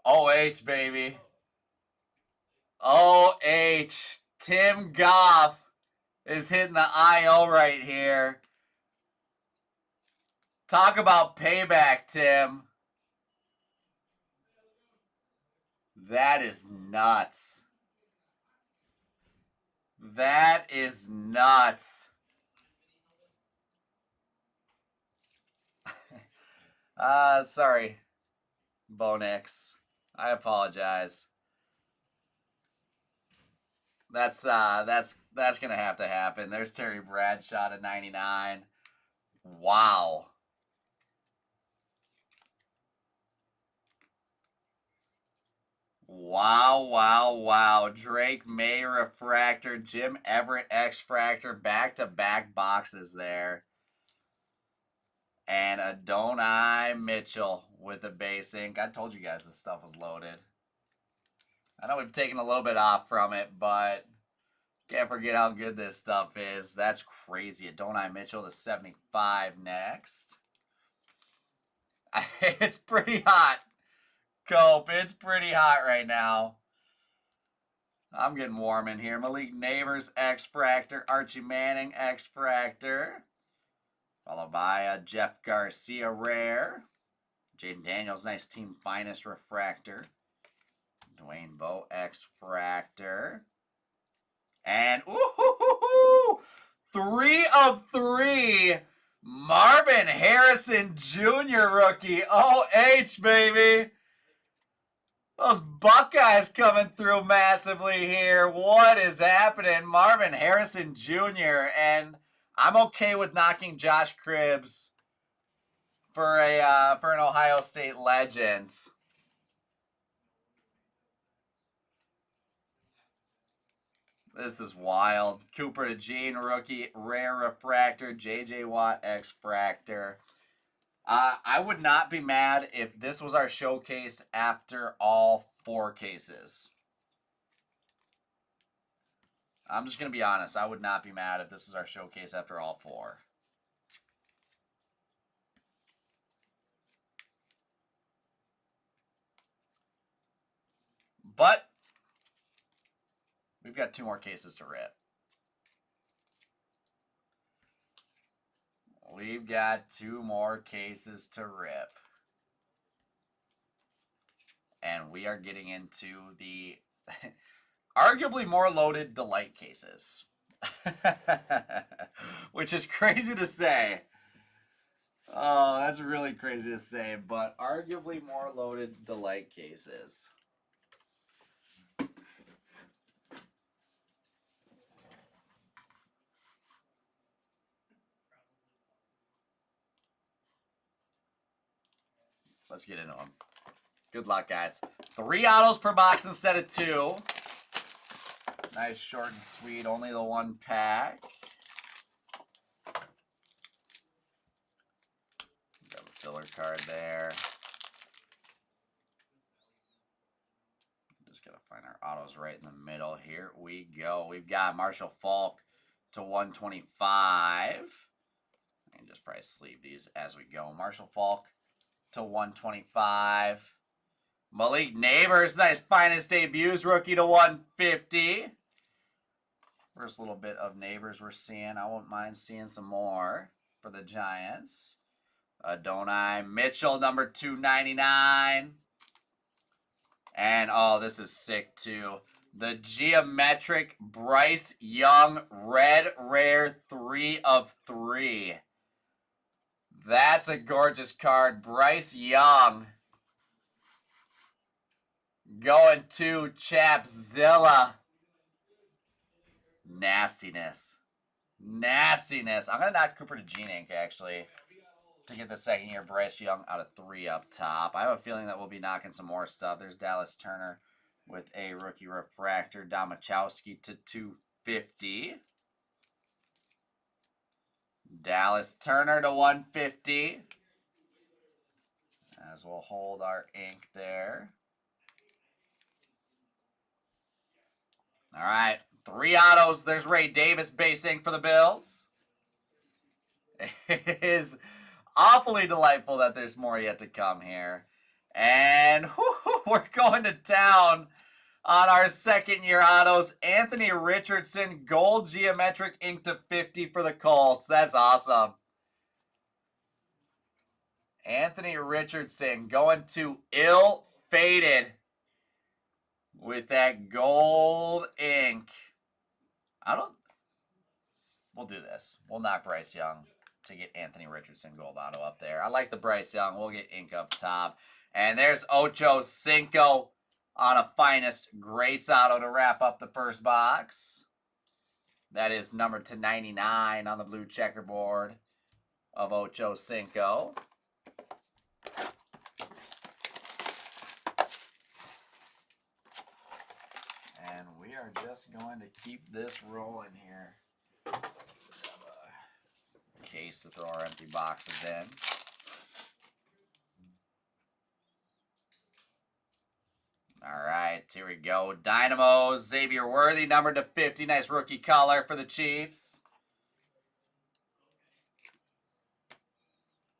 OH, baby. OH. Tim Goff is hitting the IO right here. Talk about payback, Tim. That is nuts. That is nuts. Sorry, Bo Nix. I apologize. That's gonna have to happen. There's Terry Bradshaw to 99. Wow. Wow. Drake May refractor, Jim Everett X-Fractor, back-to-back boxes there. And Adonai Mitchell with the base ink. I told you guys this stuff was loaded. I know we've taken a little bit off from it, but can't forget how good this stuff is. That's crazy. Adonai Mitchell to 75 next. It's pretty hot, Cope. It's pretty hot right now. I'm getting warm in here. Malik Neighbors X-Fractor, Archie Manning X-Fractor. Followed by a Jeff Garcia Rare. Jaden Daniels, nice Team Finest Refractor. Dwayne Bowe X-Fractor. And, ooh, 3 of 3. Marvin Harrison Jr. rookie. OH, baby. Those Buckeyes coming through massively here. What is happening? Marvin Harrison Jr. And I'm okay with knocking Josh Cribbs for an Ohio State legend. This is wild. Cooper DeJean rookie, rare refractor, J.J. Watt X-Fractor. I would not be mad if this was our showcase after all 4 cases. I'm just going to be honest. I would not be mad if this is our showcase after all 4. But we've got 2 more cases to rip. We've got 2 more cases to rip. And we are getting into the arguably more loaded delight cases. Which is crazy to say. Oh, that's really crazy to say. But arguably more loaded delight cases. Let's get into them. Good luck, guys. 3 autos per box instead of 2. Nice, short and sweet. Only the 1 pack. Got a filler card there. Just gotta find our autos right in the middle. Here we go. We've got Marshall Faulk to 125. And just probably sleeve these as we go. Marshall Faulk to 125. Malik Neighbors, nice Finest Debuts rookie to 150. First little bit of Neighbors we're seeing. I wouldn't mind seeing some more for the Giants. Adonai Mitchell, number 299. And, oh, this is sick, too. The Geometric Bryce Young Red Rare 3 of 3. That's a gorgeous card. Bryce Young going to Chapzilla. Nastiness. Nastiness. I'm going to knock Cooper DeJean ink, actually, to get the 2nd year Bryce Young out of 3 up top. I have a feeling that we'll be knocking some more stuff. There's Dallas Turner with a rookie refractor. Domachowski to 250. Dallas Turner to 150. As we'll hold our ink there. All right. 3 autos. There's Ray Davis base ink for the Bills. It is awfully delightful that there's more yet to come here. And we're going to town on our 2nd year autos. Anthony Richardson, gold geometric ink to 50 for the Colts. That's awesome. Anthony Richardson going to Ill Fated with that gold ink. We'll do this. We'll knock Bryce Young to get Anthony Richardson gold auto up there. I like the Bryce Young. We'll get ink up top. And there's Ocho Cinco on a Finest Grace Auto to wrap up the first box. That is numbered to 99 on the blue checkerboard of Ocho Cinco. And we are just going to keep this rolling here. Grab a case to throw our empty boxes in. All right, here we go. Dynamo, Xavier Worthy, numbered to 50. Nice rookie color for the Chiefs.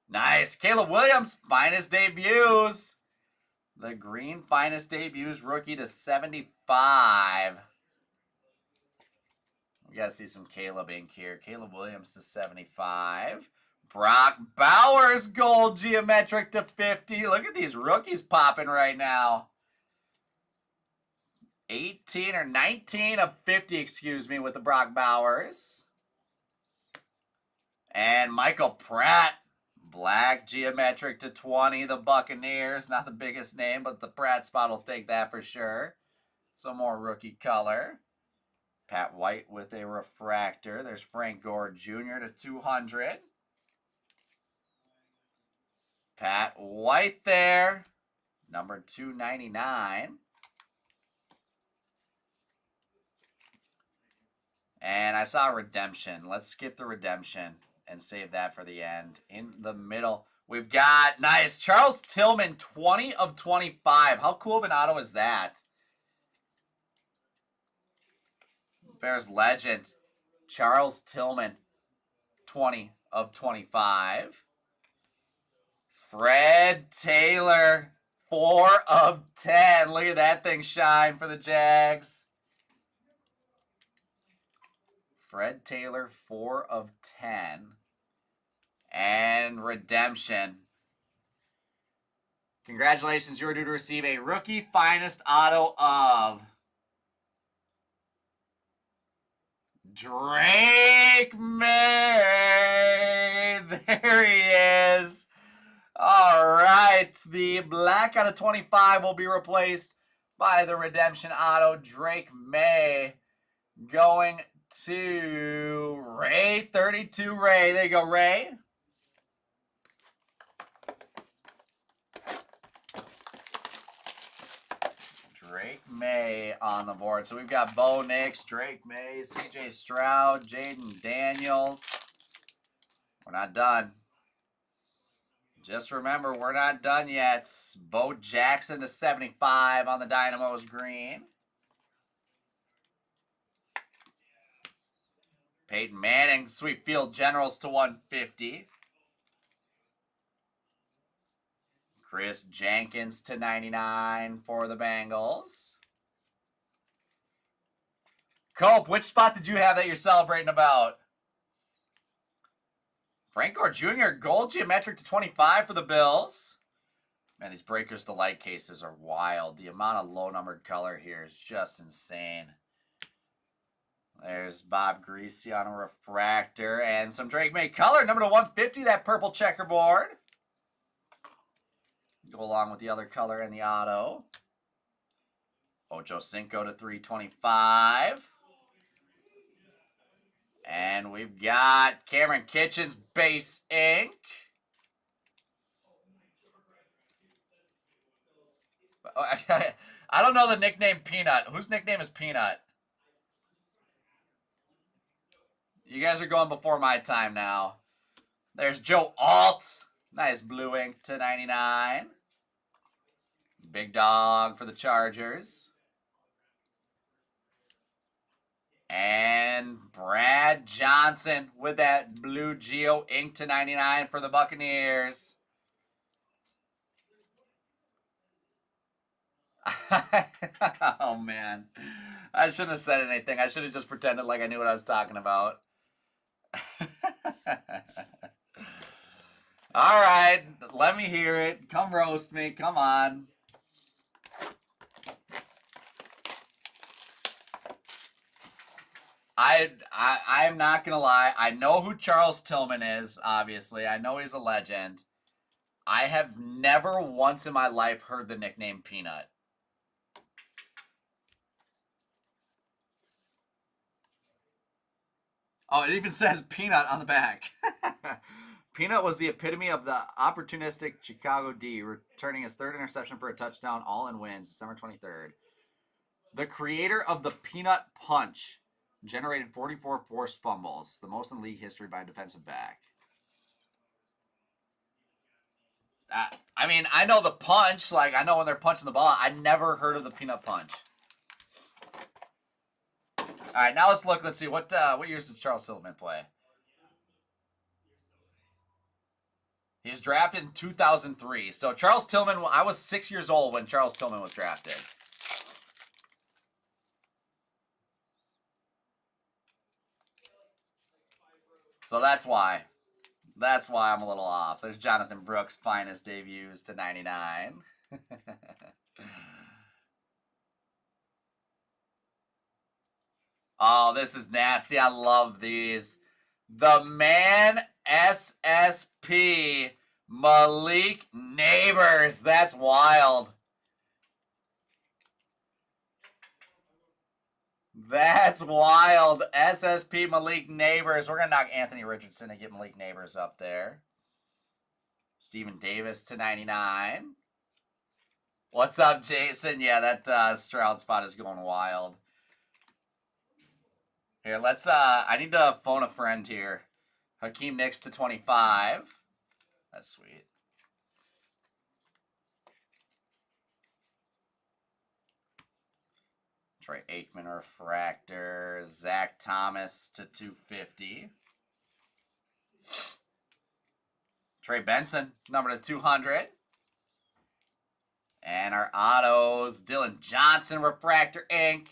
Nice. Caleb Williams, Finest debuts. The green Finest debuts, rookie to 75. We got to see some Caleb ink here. Caleb Williams to 75. Brock Bowers, gold geometric to 50. Look at these rookies popping right now. 18 or 19 of 50, excuse me, with the Brock Bowers. And Michael Pratt, black geometric to 20, the Buccaneers. Not the biggest name, but the Pratt spot will take that for sure. Some more rookie color. Pat White with a refractor. There's Frank Gore Jr. to 200. Pat White there, number 299. And I saw redemption. Let's skip the redemption and save that for the end. In the middle, we've got, nice, Charles Tillman, 20 of 25. How cool of an auto is that? Bears legend, Charles Tillman, 20 of 25. Fred Taylor, 4 of 10. Look at that thing shine for the Jags. Fred Taylor, 4 of 10. And redemption. Congratulations, you're due to receive a rookie Finest auto of Drake May. There he is. All right. The black out of 25 will be replaced by the redemption auto, Drake May, going to Ray 32. Ray, there you go, Ray. Drake May on the board. So we've got Bo Nix, Drake May, CJ Stroud, Jaden Daniels. We're not done. Just remember, we're not done yet. Bo Jackson to 75 on the Dynamo's green. Peyton Manning, Sweet Field Generals to 150. Chris Jenkins to 99 for the Bengals. Cope, which spot did you have that you're celebrating about? Frank Gore Jr., gold geometric to 25 for the Bills. Man, these Breakers Delight cases are wild. The amount of low-numbered color here is just insane. There's Bob Greasy on a refractor. And some Drake May color, number to 150, that purple checkerboard. Go along with the other color in the auto. Ocho Cinco to 325. And we've got Cameron Kitchens base ink. I don't know the nickname Peanut. Whose nickname is Peanut? You guys are going before my time now. There's Joe Alt. Nice blue ink to 99. Big Dog for the Chargers. And Brad Johnson with that blue Geo ink to 99 for the Buccaneers. Oh, man. I shouldn't have said anything. I should have just pretended like I knew what I was talking about. All right. Let me hear it. Come roast me. Come on. I'm not going to lie. I know who Charles Tillman is, obviously. I know he's a legend. I have never once in my life heard the nickname Peanut. Oh, it even says Peanut on the back. Peanut was the epitome of the opportunistic Chicago D, returning his third interception for a touchdown, all in wins, December 23rd. The creator of the Peanut Punch generated 44 forced fumbles, the most in league history by a defensive back. I mean, I know the punch. Like, I know when they're punching the ball. I never heard of the Peanut Punch. All right, now let's look. Let's see. What years did Charles Tillman play? He was drafted in 2003. So Charles Tillman, I was 6 years old when Charles Tillman was drafted. So that's why. That's why I'm a little off. There's Jonathan Brooks' finest debuts to 99. Oh, this is nasty. I love these. The Man SSP Malik Neighbors. That's wild. That's wild. SSP Malik Neighbors. We're going to knock Anthony Richardson and get Malik Neighbors up there. Stephen Davis to 99. What's up, Jason? Yeah, that Stroud spot is going wild. Here, let's, I need to phone a friend here. Hakeem Nicks to 25. That's sweet. Troy Aikman refractor. Zach Thomas to 250. Trey Benson, number to 200. And our autos, Dylan Johnson refractor ink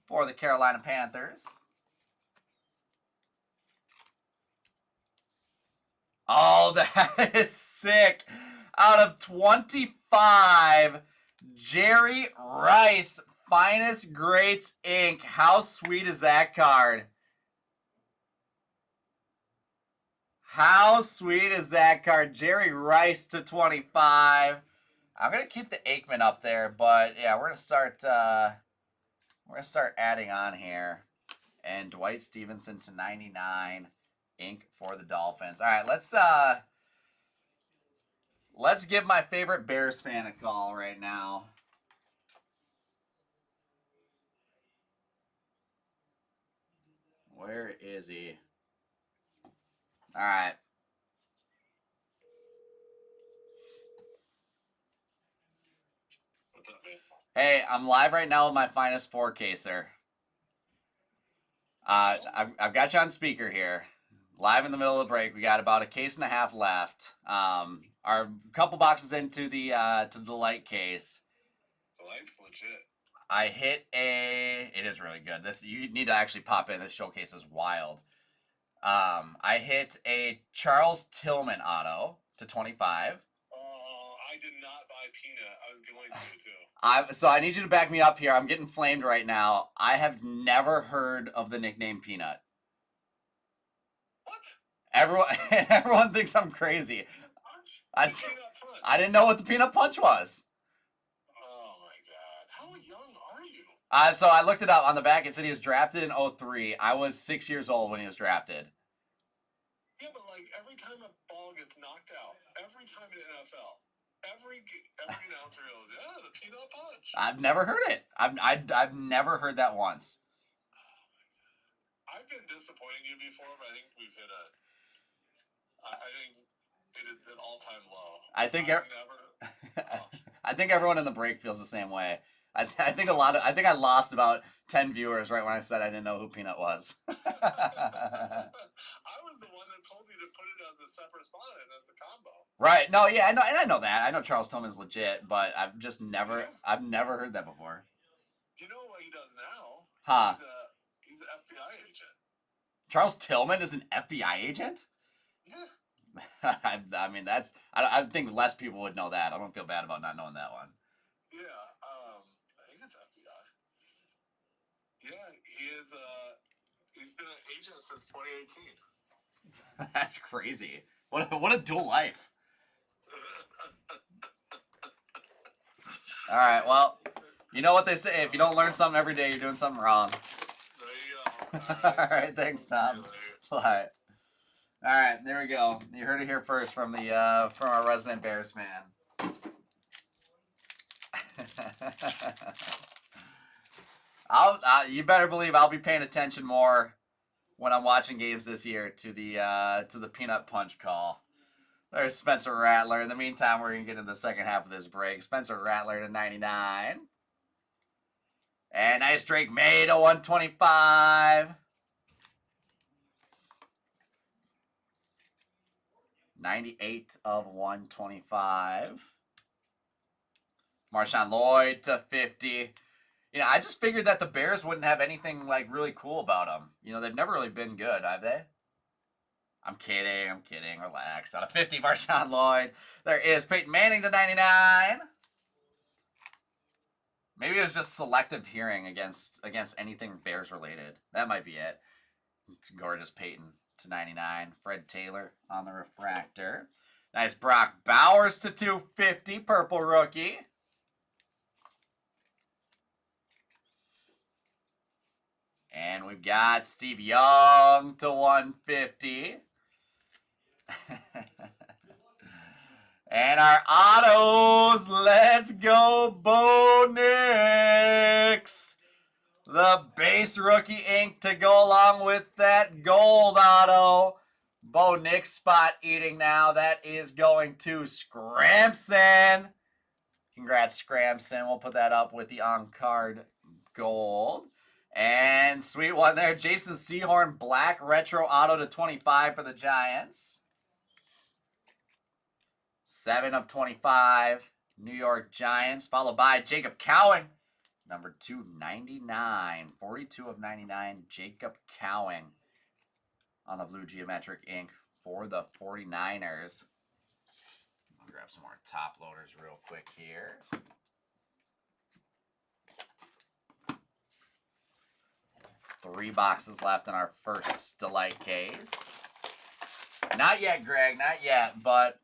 for the Carolina Panthers. Oh, that is sick. Out of 25, Jerry Rice, Finest Greats Inc. How sweet is that card? How sweet is that card? Jerry Rice to 25. I'm gonna keep the Aikman up there, but yeah, we're gonna start adding on here. And Dwight Stevenson to 99, ink for the Dolphins. All right, let's give my favorite Bears fan a call right now. Where is he? All right. What's up, man? Hey, I'm live right now with my Finest 4K, sir. I've got you on speaker here. Live in the middle of the break. We got about a case and a half left. Our couple boxes into the to the light case. The light's legit. I hit a. It is really good. This you need to actually pop in. This showcase is wild. I hit a Charles Tillman auto to 25. Oh, I did not buy Peanut. I was going to too. So I need you to back me up here. I'm getting flamed right now. I have never heard of the nickname Peanut. What? Everyone thinks I'm crazy. Punch? The Peanut Punch. I didn't know what the Peanut Punch was. Oh my god. How young are you? So I looked it up on the back. It said he was drafted in 03. I was 6 years old when he was drafted. Yeah, but like every time a ball gets knocked out, every time in the NFL, every announcer goes, "Yeah, the Peanut Punch." I've never heard it. I've never heard that once. I've been disappointing you before, but I think we've hit I think it is an all-time low. I think never. I think everyone in the break feels the same way. I think I lost about 10 viewers right when I said I didn't know who Peanut was. I was the one that told you to put it as a separate spot and as a combo. Right. No, yeah, I know that. I know Charles Tillman's legit, but I've never heard that before. You know what he does now? Huh. He's an FBI agent. Charles Tillman is an FBI agent? Yeah. I mean, I think less people would know that. I don't feel bad about not knowing that one. Yeah, I think it's FBI. Yeah, he is. He's been an agent since 2018. That's crazy. What a dual life. All right, well, you know what they say. If you don't learn something every day, you're doing something wrong. There you go. All right, thanks, Tom. See you later. Bye. All right, there we go. You heard it here first from the from our resident Bears fan. You better believe I'll be paying attention more when I'm watching games this year to the peanut punch call. There's Spencer Rattler. In the meantime, we're gonna get into the second half of this break. Spencer Rattler to 99. And nice Drake May to 125. 98 of 125. Marshawn Lloyd to 50. You know, I just figured that the Bears wouldn't have anything like really cool about them. You know, they've never really been good, have they? I'm kidding. Relax. Out of 50, Marshawn Lloyd. There is Peyton Manning to 99. Maybe it was just selective hearing against anything Bears related. That might be it. Gorgeous Peyton to 99. Fred Taylor on the refractor. Nice Brock Bowers to 250. Purple rookie. And we've got Steve Young to 150. And our autos, let's go Bo Nix. The base rookie ink to go along with that gold auto. Bo Nix spot eating now. That is going to Scramson. Congrats, Scramson. We'll put that up with the on-card gold. And sweet one there. Jason Sehorn, black retro auto to 25 for the Giants. 7 of 25, New York Giants, followed by Jacob Cowing, number 299, 42 of 99, Jacob Cowing on the blue geometric ink for the 49ers. I'll grab some more top loaders real quick here. Three boxes left in our first Delight case. Not yet, Greg, not yet, but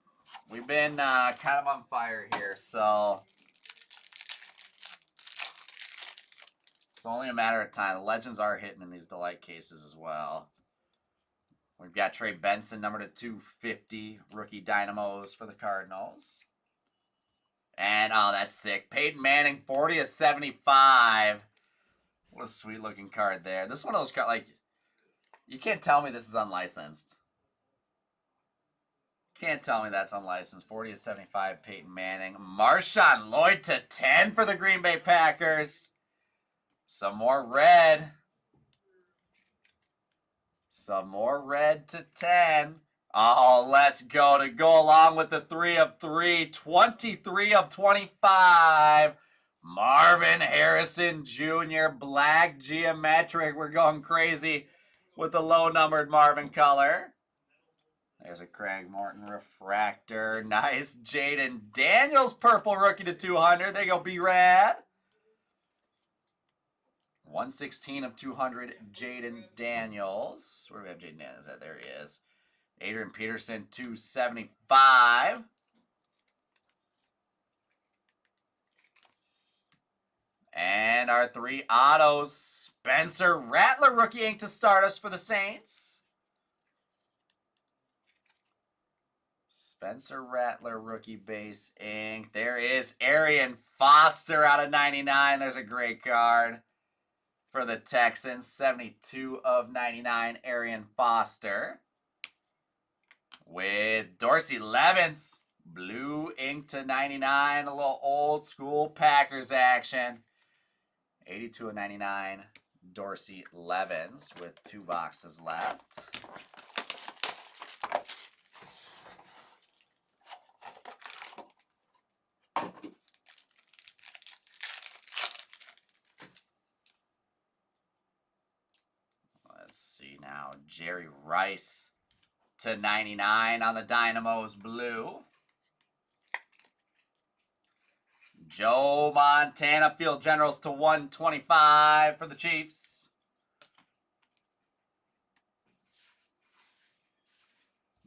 we've been kind of on fire here, so it's only a matter of time. The legends are hitting in these Delight cases as well. We've got Trey Benson, number to 250, rookie Dynamos for the Cardinals. And, oh, that's sick. Peyton Manning, 40 of 75. What a sweet-looking card there. This is one of those cards, like, you can't tell me this is unlicensed. Can't tell me that's unlicensed. 40 of 75, Peyton Manning. Marshawn Lloyd to 10 for the Green Bay Packers. Some more red. Some more red to 10. Oh, let's go to go along with the 3 of 3. 23 of 25. Marvin Harrison Jr. Black geometric. We're going crazy with the low-numbered Marvin color. There's a Craig Morton refractor. Nice Jaden Daniels purple rookie to 200. There you go, B-Rad. 116 of 200, Jaden Daniels. Where do we have Jaden Daniels at? There he is. Adrian Peterson, 275. And our 3 autos. Spencer Rattler rookie ink to start us for the Saints. Spencer Rattler rookie base ink. There is Arian Foster out of 99. There's a great card for the Texans. 72 of 99, Arian Foster. With Dorsey Levens, blue ink to 99. A little old school Packers action. 82 of 99, Dorsey Levens with 2 boxes left. Let's see now. Jerry Rice to 99 on the Dynamos blue. Joe Montana Field Generals to 125 for the Chiefs.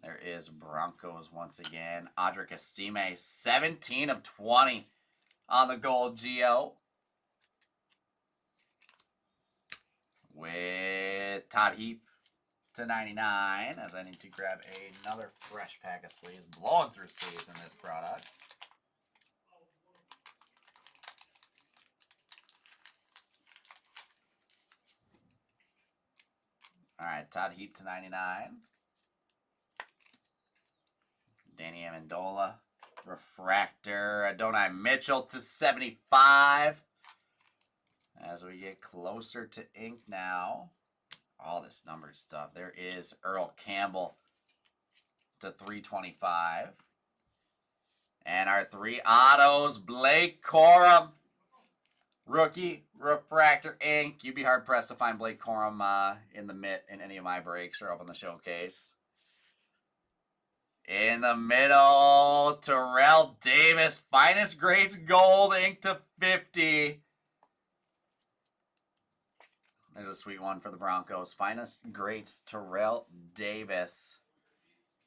There is Broncos once again. Audric Estime, 17 of 20 on the gold Geo. with Todd Heap to 99, as I need to grab another fresh pack of sleeves. Blowing through sleeves in this product. All right, Todd Heap to 99. Danny Amendola. Refractor. Adonai Mitchell to 75. As we get closer to ink now. All this numbered stuff. There is Earl Campbell to 325. And our 3 autos. Blake Corum. Rookie, refractor, ink. You'd be hard pressed to find Blake Corum in the mitt in any of my breaks or up on the showcase. In the middle, Terrell Davis, finest grades gold, ink to 50. There's a sweet one for the Broncos. Finest grades, Terrell Davis.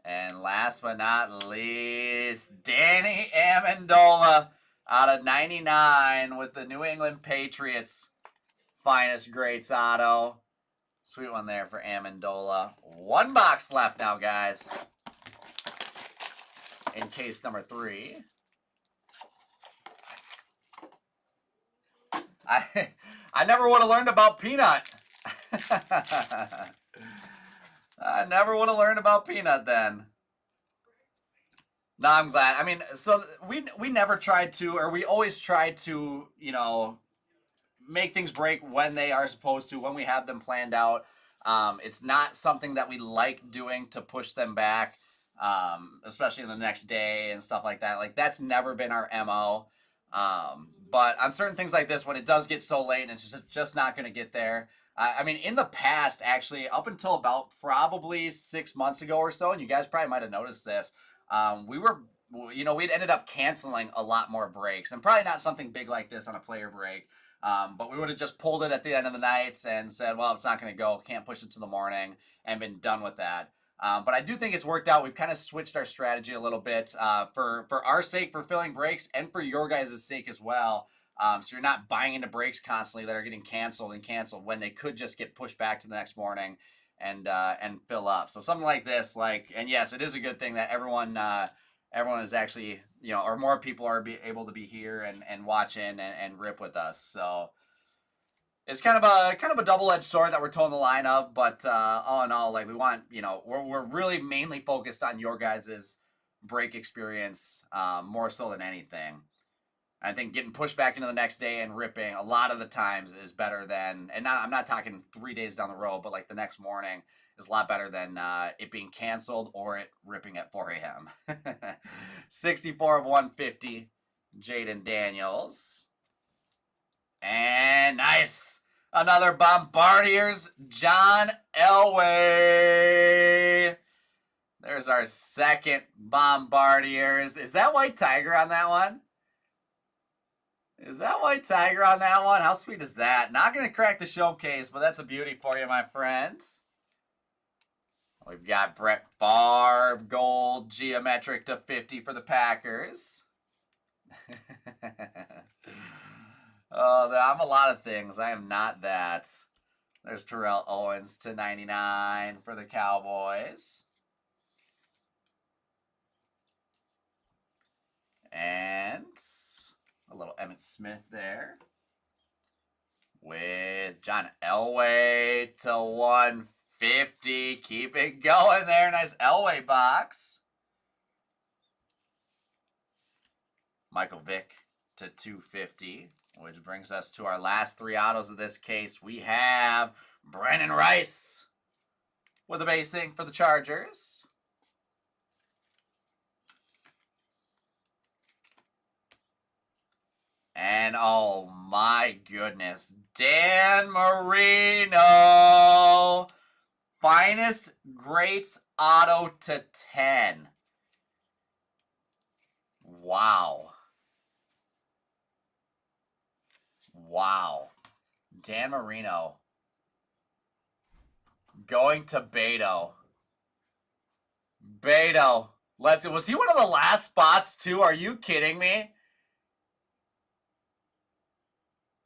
And last but not least, Danny Amendola. Out of 99 with the New England Patriots. Finest greats auto. Sweet one there for Amendola. 1 box left now, guys. In case number 3. I never would have learned about Peanut. I never would have learned about Peanut then. No, I'm glad. I mean, so we never tried to, or we always tried to, you know, make things break when they are supposed to, when we have them planned out. It's not something that we like doing to push them back, especially in the next day and stuff like that. Like, that's never been our MO. But on certain things like this, when it does get so late and it's just not going to get there. I mean, in the past, actually, up until about probably 6 months ago or so, and you guys probably might have noticed this, we'd ended up canceling a lot more breaks, and probably not something big like this on a player break. But we would have just pulled it at the end of the night and said, well, it's not going to go, can't push it to the morning, and been done with that. But I do think it's worked out. We've kind of switched our strategy a little bit for our sake, for filling breaks, and for your guys' sake as well. So you're not buying into breaks constantly that are getting canceled when they could just get pushed back to the next morning and fill up. So something like this, and yes, it is a good thing that everyone is actually, or more people are able to be here and watching and rip with us. So it's kind of a double-edged sword that we're towing the line of, but all in all, we want, we're really mainly focused on your guys' break experience more so than anything. I think getting pushed back into the next day and ripping a lot of the times is better than, and I'm not talking 3 days down the road, but the next morning is a lot better than it being canceled or it ripping at 4 a.m. 64 of 150, Jaden Daniels. And nice. Another Bombardiers, John Elway. There's our second Bombardiers. Is that White Tiger on that one? Is that White Tiger on that one? How sweet is that? Not going to crack the showcase, but that's a beauty for you, my friends. We've got Brett Favre, gold, geometric to 50 for the Packers. Oh, I'm a lot of things. I am not that. There's Terrell Owens to 99 for the Cowboys. And a little Emmitt Smith there. With John Elway to 150. Keep it going there. Nice Elway box. Michael Vick to 250. Which brings us to our last 3 autos of this case. We have Brandon Rice with a basing for the Chargers. And oh my goodness, Dan Marino. Finest Greats auto to 10. Wow. Wow. Dan Marino. Going to Beto. Beto. Leslie, was he one of the last spots too? Are you kidding me?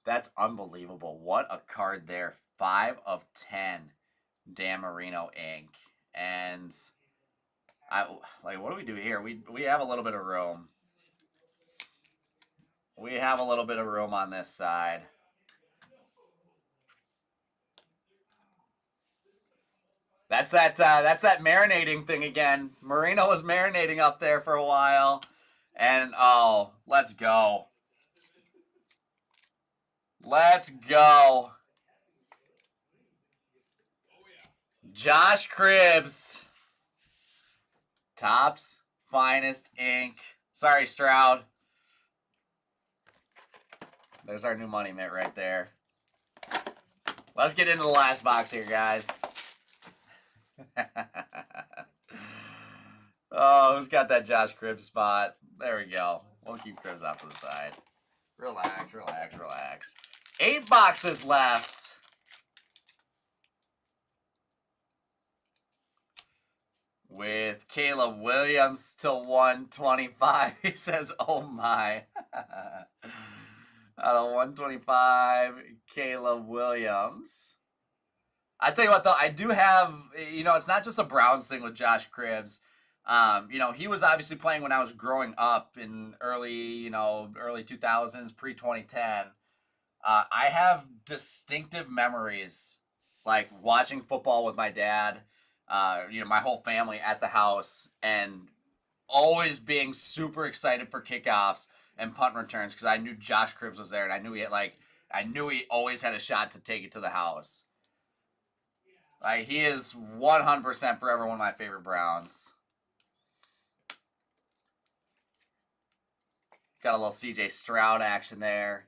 That's unbelievable. What a card there. 5 of 10 Dan Marino ink. And what do we do here? We have a little bit of room. We have a little bit of room on this side. That's that marinating thing again. Marino was marinating up there for a while. And oh, let's go. Let's go. Josh Cribbs. Topps Finest ink. Sorry, Stroud. There's our new money mitt right there. Let's get into the last box here, guys. Oh, who's got that Josh Cribbs spot? There we go. We'll keep Cribbs off to the side. Relax, relax, relax. 8 boxes left. With Caleb Williams to 125. He says, oh my. Out of 125, Caleb Williams. I tell you what, though, I do have, it's not just a Browns thing with Josh Cribbs. He was obviously playing when I was growing up in early 2000s, pre-2010. I have distinctive memories, like watching football with my dad, my whole family at the house, and always being super excited for kickoffs and punt returns because I knew Josh Cribbs was there, and I knew he always had a shot to take it to the house. Like, he is 100% forever one of my favorite Browns. Got a little CJ Stroud action there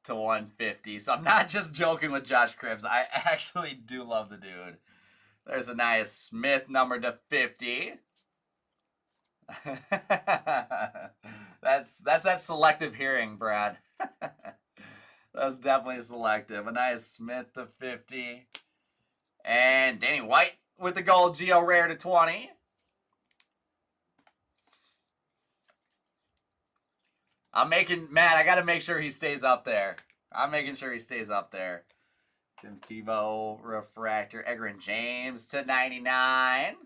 to 150. So I'm not just joking with Josh Cribbs. I actually do love the dude. There's a nice Smith number to 50. That's that selective hearing, Brad. That's definitely selective. A nice Smith to 50. And Danny White with the gold Geo Rare to 20. Matt, I got to make sure he stays up there. I'm making sure he stays up there. Tim Tebow refractor. Edgerrin James to 99.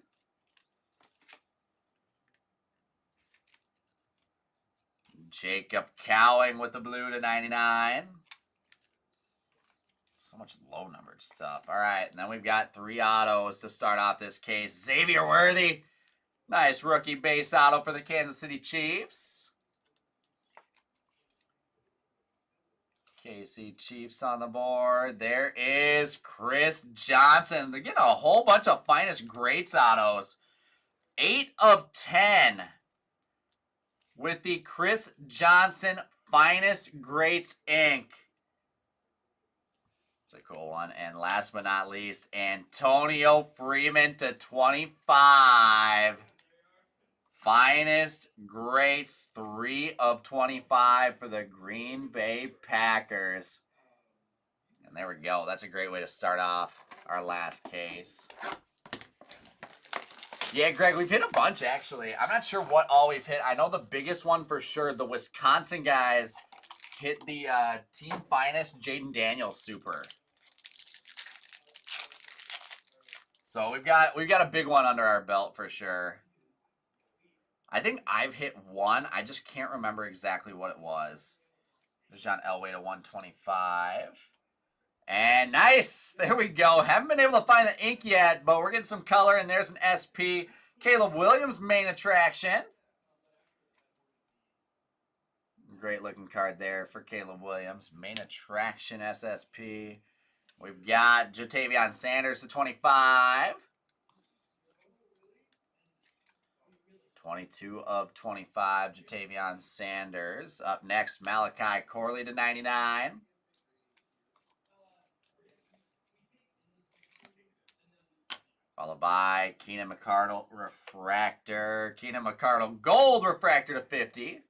Jacob Cowing with the blue to 99. So much low-numbered stuff. All right, and then we've got 3 autos to start off this case. Xavier Worthy. Nice rookie base auto for the Kansas City Chiefs. KC Chiefs on the board. There is Chris Johnson. They're getting a whole bunch of Finest Greats autos. 8 of 10 with the Chris Johnson Finest Greats ink. It's a cool one. And last but not least, Antonio Freeman to 25. Finest Greats, 3 of 25 for the Green Bay Packers. And there we go. That's a great way to start off our last case. Yeah, Greg, we've hit a bunch, actually. I'm not sure what all we've hit. I know the biggest one for sure, the Wisconsin guys hit the Team Finest Jaden Daniels Super. So we've got a big one under our belt for sure. I think I've hit one. I just can't remember exactly what it was. There's John Elway to 125. And nice. There we go. Haven't been able to find the ink yet, but we're getting some color, and there's an SP. Caleb Williams, main attraction. Great looking card there for Caleb Williams. Main attraction SSP. We've got Jatavion Sanders to 25. 22 of 25, Jatavion Sanders. Up next, Malachi Corley to 99. Followed by Keenan McCardle refractor. Keenan McCardle gold refractor to 50.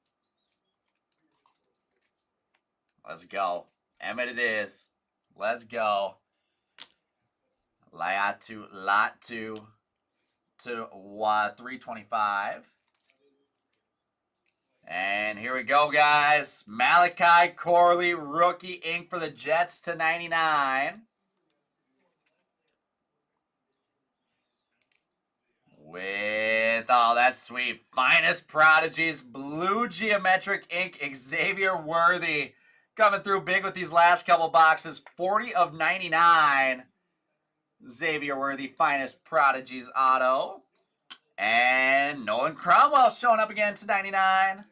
Let's go. Emmett it is. Let's go. Latu to 325. And here we go, guys. Malachi Corley, rookie ink for the Jets to 99. With, oh, that's sweet. Finest Prodigies, Blue Geometric Ink, Xavier Worthy. Coming through big with these last couple boxes. 40 of 99. Xavier Worthy, Finest Prodigies auto. And Nolan Cromwell showing up again to 99.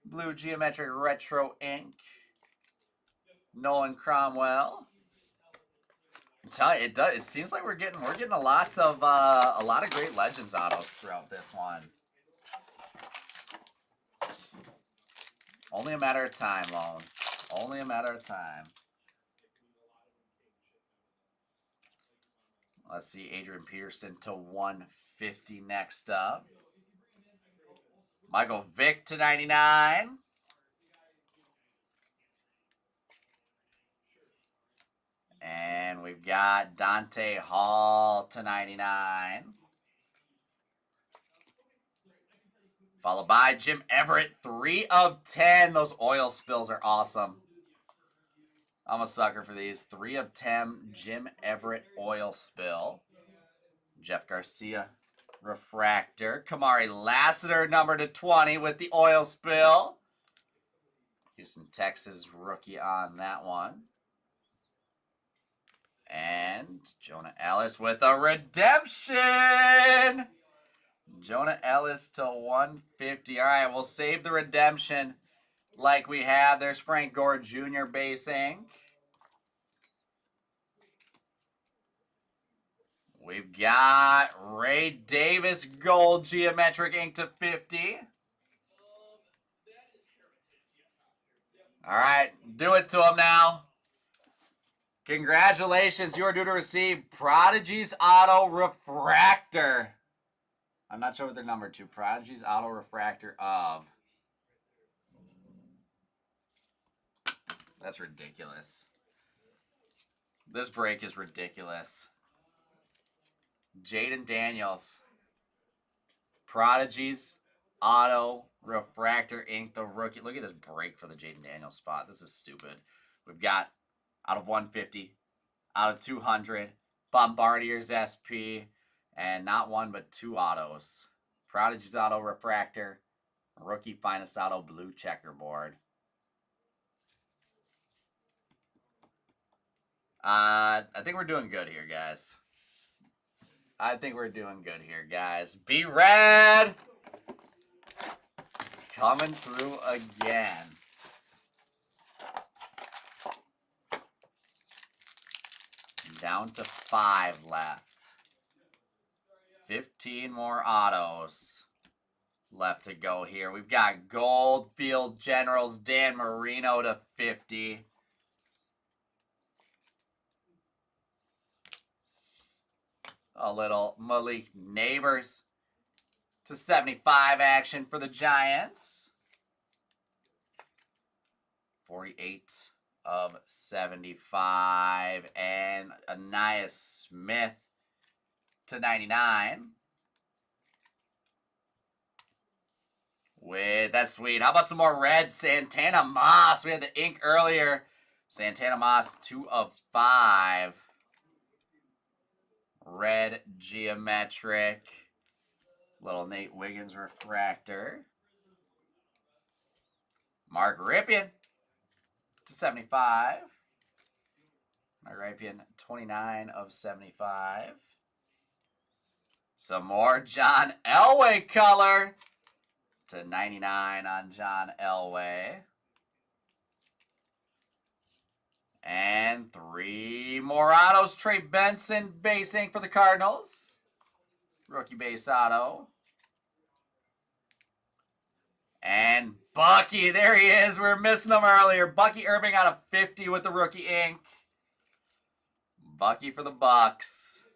Blue Geometric Retro Ink. Nolan Cromwell. I'm telling you, it seems like we're getting a lot of great Legends autos throughout this one. Only a matter of time, Lone. Only a matter of time. Let's see, Adrian Peterson to 150 next up. Michael Vick to 99. And we've got Dante Hall to 99. Followed by Jim Everett, 3 of 10. Those oil spills are awesome. I'm a sucker for these. 3 of 10, Jim Everett oil spill. Jeff Garcia, refractor. Kamari Lassiter, number to 20 with the oil spill. Houston, Texas rookie on that one. And Jonah Ellis with a redemption. Jonah Ellis to 150. All right, we'll save the redemption like we have. There's Frank Gore Jr. base ink. We've got Ray Davis gold geometric ink to 50. All right, do it to him now. Congratulations, you are due to receive Prodigy's Auto Refractor. I'm not sure what they're numbered to. Prodigy's Auto Refractor of. That's ridiculous. This break is ridiculous. Jaden Daniels. Prodigy's Auto Refractor Ink, the rookie. Look at this break for the Jaden Daniels spot. This is stupid. We've got out of 150, out of 200, Bombardier's SP, and not one but 2 autos. Prodigy's Auto Refractor, rookie Finest Auto blue checkerboard. I think we're doing good here, guys. I think we're doing good here, guys. B-Rad coming through again. Down to 5 left. 15 more autos left to go here. We've got Goldfield Generals Dan Marino to 50. A little Malik Neighbors to 75 action for the Giants. 48 of 75. And Anais Smith to 99. That's sweet. How about some more red? Santana Moss. We had the ink earlier. Santana Moss, 2 of 5. Red geometric. Little Nate Wiggins refractor. Mark Rypien to 75. Mark Rypien, 29 of 75. Some more John Elway color to 99 on John Elway. And 3 more autos. Trey Benson base ink for the Cardinals. Rookie base auto. And Bucky, there he is. We were missing him earlier. Bucky Irving out of 50 with the rookie ink. Bucky for the Bucks.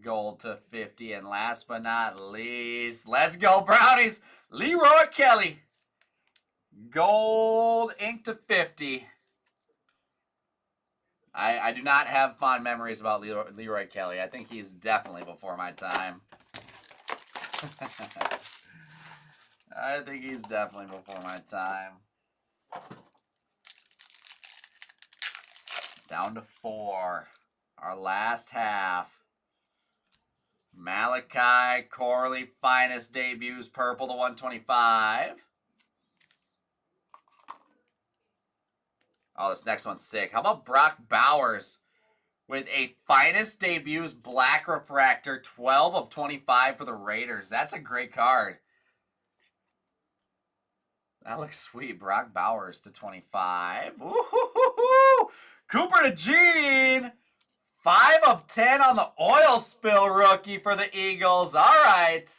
Gold to 50. And last but not least, let's go Brownies. Leroy Kelly. Gold ink to 50. I do not have fond memories about Leroy Kelly. I think he's definitely before my time. I think he's definitely before my time. Down to 4. Our last half. Malachi Corley, finest debuts, purple to 125. Oh, this next one's sick. How about Brock Bowers with a finest debuts, black refractor, 12 of 25 for the Raiders. That's a great card. That looks sweet. Brock Bowers to 25. Woo-hoo-hoo-hoo! Cooper DeJean. 5 of 10 on the oil spill rookie for the Eagles. All right.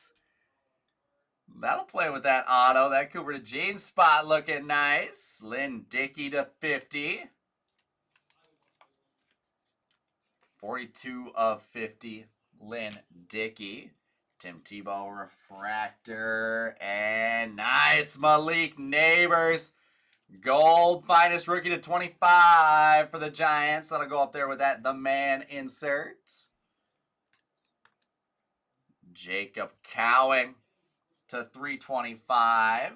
That'll play with that auto. That Cooper DeJean spot looking nice. Lynn Dickey to 50. 42 of 50. Lynn Dickey. Tim Tebow refractor. And nice Malik Neighbors. Gold finest rookie to 25 for the Giants. That'll go up there with that The Man insert. Jacob Cowan to 325.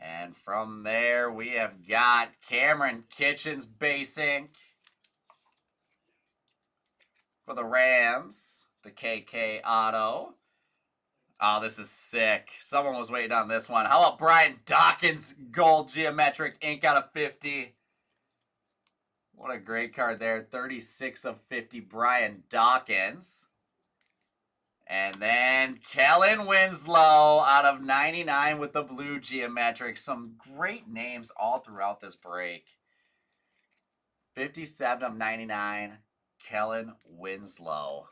And from there we have got Cameron Kitchens base ink for the Rams. The KK auto. Oh, this is sick. Someone was waiting on this one. How about Brian Dawkins gold geometric ink out of 50? What a great card there. 36 of 50 Brian Dawkins. And then Kellen Winslow out of 99 with the blue geometric. Some great names all throughout this break. 57 of 99 Kellen Winslow.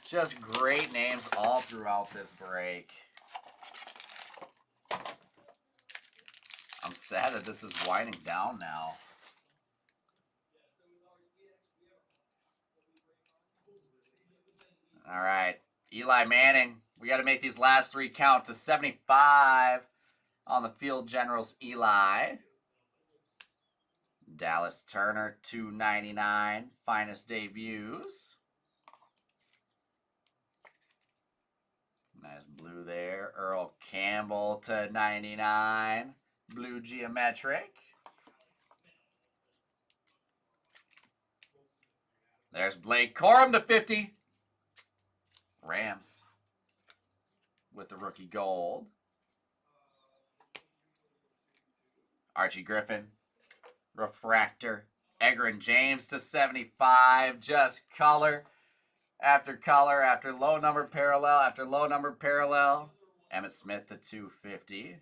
Just great names all throughout this break. I'm sad that this is winding down now. All right, Eli Manning. We got to make these last three count to 75 on the Field Generals Eli. Dallas Turner, 299, finest debuts. Nice blue there. Earl Campbell to 99. Blue geometric. There's Blake Corum to 50. Rams with the rookie gold. Archie Griffin. Refractor. Egrin James to 75. Just color. After color, after low number parallel, after low number parallel. Emmitt Smith to 250.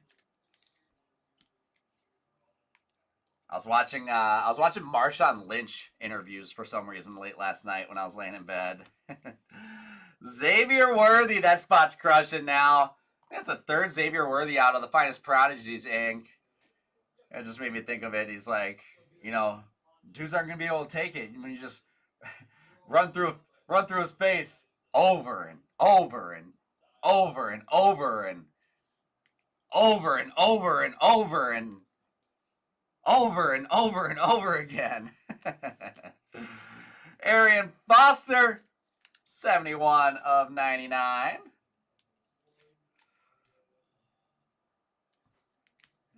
I was watching Marshawn Lynch interviews for some reason late last night when I was laying in bed. Xavier Worthy, that spot's crushing now. That's the third Xavier Worthy out of the Finest Prodigies ink. It just made me think of it. He's like, you know, dudes aren't gonna be able to take it when you just run through his face over and over and over and over and over and over and over and over and over and over again. Arian Foster, 71 of 99.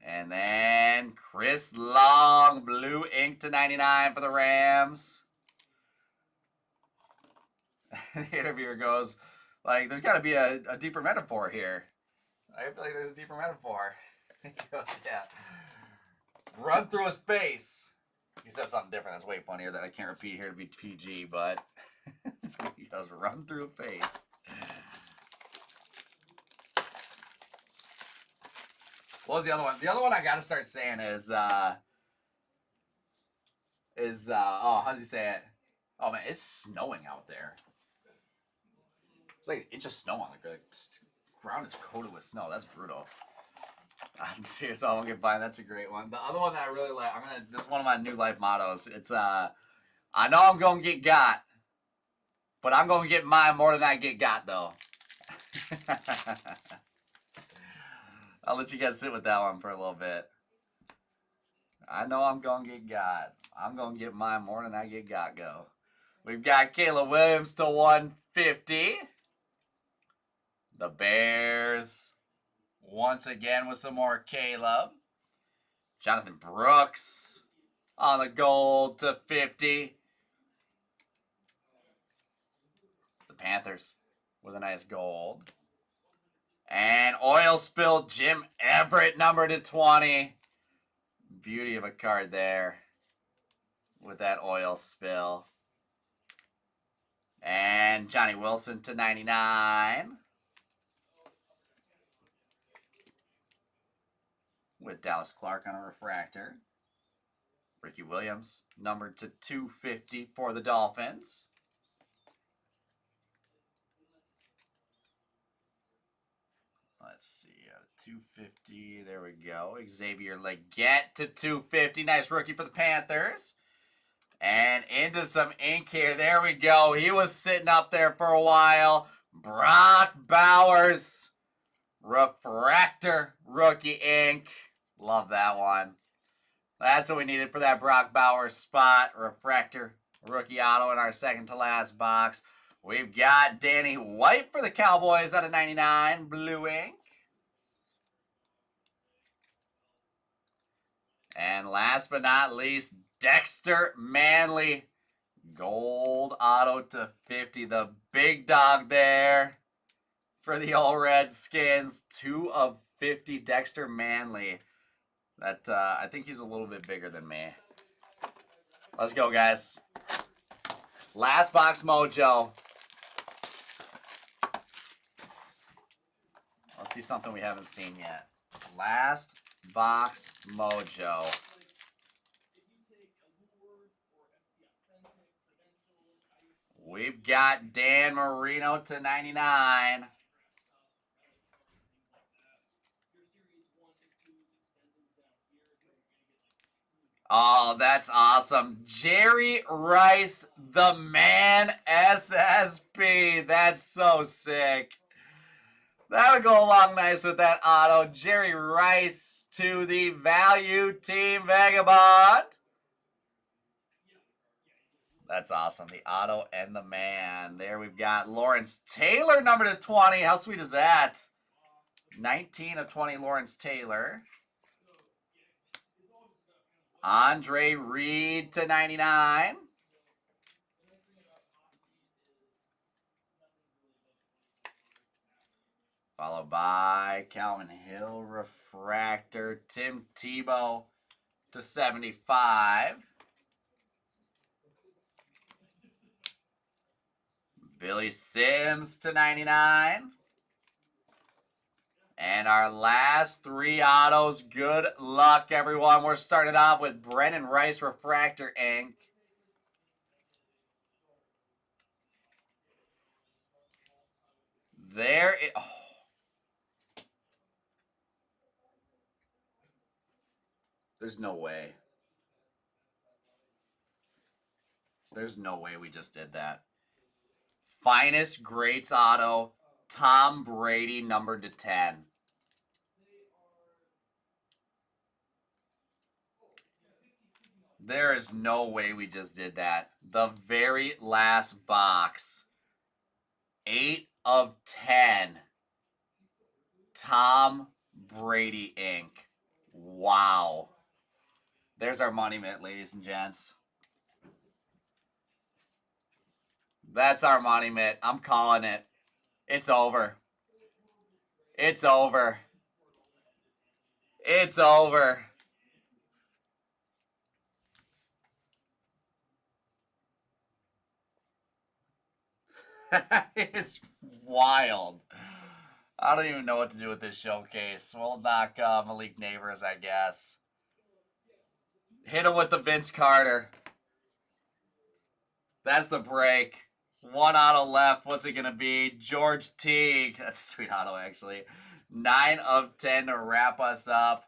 And then Chris Long, blue ink to 99 for the Rams. The interviewer goes, like, there's got to be a deeper metaphor here. I feel like there's a deeper metaphor. He goes, yeah. Run through his face. He says something different that's way funnier that I can't repeat here to be PG, but he goes, run through a face. What was the other one? The other one I gotta start saying is oh, how does he say it? Oh man, it's snowing out there. It's like an inch of snow on the ground is coated with snow. That's brutal. I'm serious, I won't get by. That's a great one. The other one that I really like, this is one of my new life mottos. It's I know I'm gonna get got, but I'm gonna get mine more than I get got though. I'll let you guys sit with that one for a little bit. I know I'm gonna get got. I'm gonna get mine more than I get got go. We've got Caleb Williams to 150. The Bears. Once again with some more Caleb. Jonathan Brooks on the gold to 50. Panthers with a nice gold. And oil spill Jim Everett, number to 20. Beauty of a card there with that oil spill. And Johnny Wilson to 99. With Dallas Clark on a refractor. Ricky Williams, numbered to 250 for the Dolphins. Let's see, 250, there we go. Xavier Legette to 250, nice rookie for the Panthers. And into some ink here, there we go. He was sitting up there for a while. Brock Bowers, refractor rookie ink. Love that one. That's what we needed for that Brock Bowers spot. Refractor rookie auto in our second to last box. We've got Danny White for the Cowboys out of 99. Blue ink. And last but not least, Dexter Manley. Gold auto to 50. The big dog there for the old Redskins. 2 of 50, Dexter Manley. That I think he's a little bit bigger than me. Let's go, guys. Last box mojo. Let's see something we haven't seen yet. Last box mojo. We've got Dan Marino to 99. Oh, that's awesome. Jerry Rice, the man SSP. That's so sick. That would go along nice with that auto. Jerry Rice to the Value Team Vagabond. That's awesome. The auto and the man. There we've got Lawrence Taylor, number to 20. How sweet is that? 19 of 20, Lawrence Taylor. Andre Reed to 99. Followed by Calvin Hill, refractor. Tim Tebow to 75. Billy Sims to 99. And our last 3 autos. Good luck, everyone. We're starting off with Brennan Rice, refractor ink. There it. Oh. There's no way. There's no way we just did that. Finest Greats auto, Tom Brady, numbered to 10. There is no way we just did that. The very last box. 8 of 10. Tom Brady ink. Wow. There's our money mitt, ladies and gents. That's our money mitt. I'm calling it. It's over. It's over. It's over. It's wild. I don't even know what to do with this showcase. We'll knock Malik Neighbors, I guess. Hit him with the Vince Carter. That's the break. 1 auto left. What's it going to be? George Teague. That's a sweet auto, actually. 9 of 10 to wrap us up.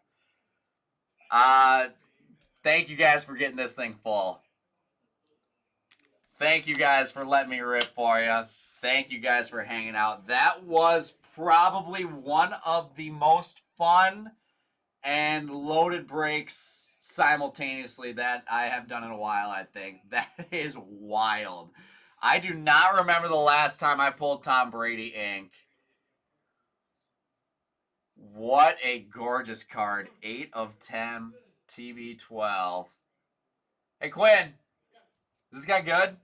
Thank you guys for getting this thing full. Thank you guys for letting me rip for you. Thank you guys for hanging out. That was probably one of the most fun and loaded breaks simultaneously that I have done in a while, I think. That is wild. I do not remember the last time I pulled Tom Brady ink. What a gorgeous card. 8 of 10, TV 12. Hey, Quinn. Is this guy good?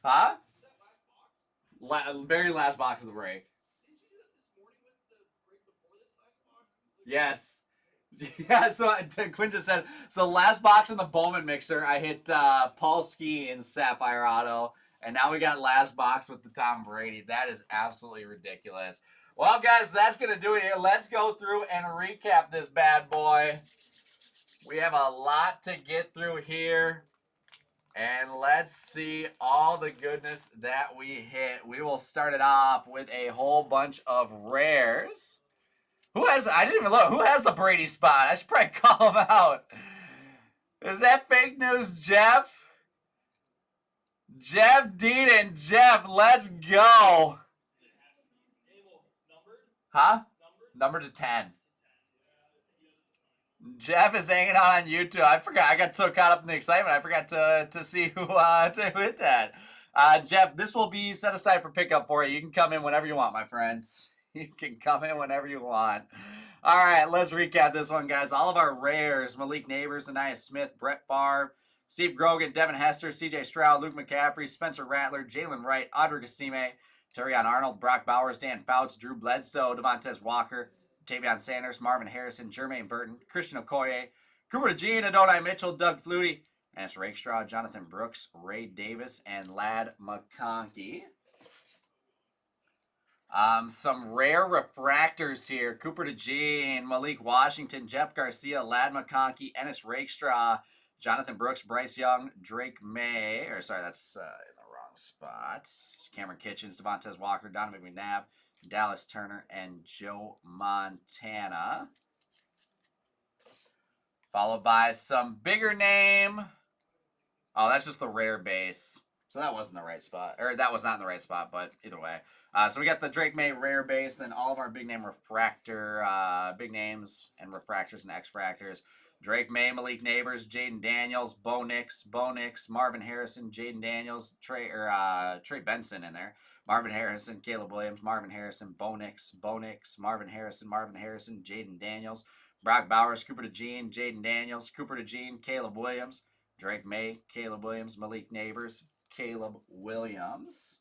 Huh? Very last box of the break. Yes. Yeah, so Quinn just said, so last box in the Bowman mixer, I hit Paul Ski in Sapphire Auto, and now we got last box with the Tom Brady. That is absolutely ridiculous. Well, guys, that's going to do it here. Let's go through and recap this bad boy. We have a lot to get through here. And let's see all the goodness that we hit. We will start it off with a whole bunch of rares. Who has, I didn't even look, who has the Brady spot? I should probably call him out. Is that fake news, Jeff? Jeff Deaton, Jeff, let's go. Huh? Number to 10. Jeff is hanging out on YouTube. I forgot. I got so caught up in the excitement. I forgot to see who to hit that. Jeff, this will be set aside for pickup for you. You can come in whenever you want, my friends. You can come in whenever you want. All right, let's recap this one, guys. All of our rares: Malik Neighbors, Anaya Smith, Brett Favre, Steve Grogan, Devin Hester, C.J. Stroud, Luke McCaffrey, Spencer Rattler, Jalen Wright, Audric Estime, Terrion Arnold, Brock Bowers, Dan Fouts, Drew Bledsoe, Devontae Walker, Tavion Sanders, Marvin Harrison, Jermaine Burton, Christian Okoye, Cooper DeJean, Adonai Mitchell, Doug Flutie, Ennis Rakestraw, Jonathan Brooks, Ray Davis, and Ladd McConkey. Some rare refractors here. Cooper DeJean, Malik Washington, Jeff Garcia, Ladd McConkey, Ennis Rakestraw, Jonathan Brooks, Bryce Young, Drake May. Or sorry, that's in the wrong spot. Cameron Kitchens, Devontae Walker, Donovan McNabb, Dallas Turner, and Joe Montana. Followed by some bigger name. Oh, that's just the rare base. So that wasn't the right spot. Or that was not in the right spot, but either way. So we got the Drake May rare base, then all of our big name refractor, big names and refractors and X-fractors. Drake May, Malik Neighbors, Jaden Daniels, Bo Nix, Marvin Harrison, Jaden Daniels, Trey Benson in there. Marvin Harrison, Caleb Williams, Marvin Harrison, Bo Nix, Marvin Harrison, Jaden Daniels, Brock Bowers, Cooper DeJean, Jaden Daniels, Cooper DeJean, Caleb Williams, Drake May, Caleb Williams, Malik Neighbors, Caleb Williams.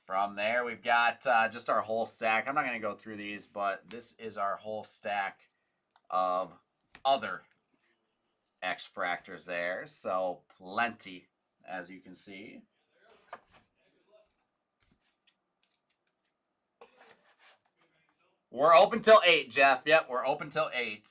From there, we've got just our whole stack. I'm not going to go through these, but this is our whole stack of other X-fractors there. So plenty, as you can see. We're open till 8, Jeff. Yep, we're open till 8.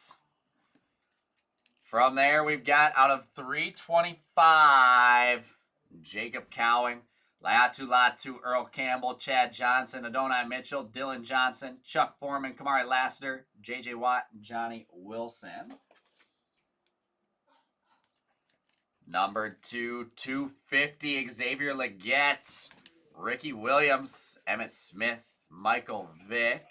From there, we've got out of 325, Jacob Cowing, Latu, Earl Campbell, Chad Johnson, Adonai Mitchell, Dylan Johnson, Chuck Foreman, Kamari Lassiter, J.J. Watt, Johnny Wilson. Number 2, 250, Xavier Legette, Ricky Williams, Emmett Smith, Michael Vick,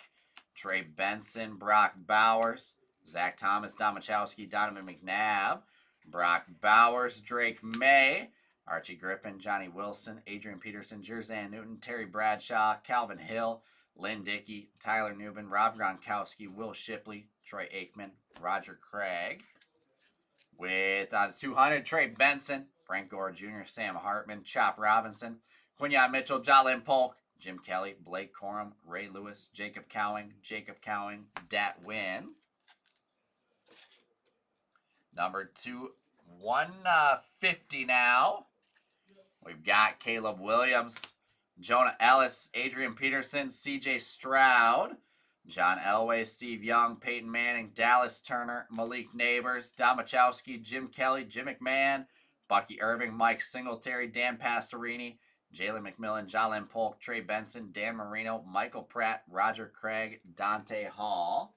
Trey Benson, Brock Bowers, Zach Thomas, Don Machowski, Donovan McNabb, Brock Bowers, Drake May, Archie Griffin, Johnny Wilson, Adrian Peterson, Jerzan Newton, Terry Bradshaw, Calvin Hill, Lynn Dickey, Tyler Newman, Rob Gronkowski, Will Shipley, Troy Aikman, Roger Craig. With 200, Trey Benson, Frank Gore Jr., Sam Hartman, Chop Robinson, Quinyon Mitchell, Jalen Polk, Jim Kelly, Blake Corum, Ray Lewis, Jacob Cowing, Dat Win. Number 2, 150 now. We've got Caleb Williams, Jonah Ellis, Adrian Peterson, C.J. Stroud, John Elway, Steve Young, Peyton Manning, Dallas Turner, Malik Neighbors, Don Machowski, Jim Kelly, Jim McMahon, Bucky Irving, Mike Singletary, Dan Pastorini, Jalen McMillan, Jalen Polk, Trey Benson, Dan Marino, Michael Pratt, Roger Craig, Dante Hall.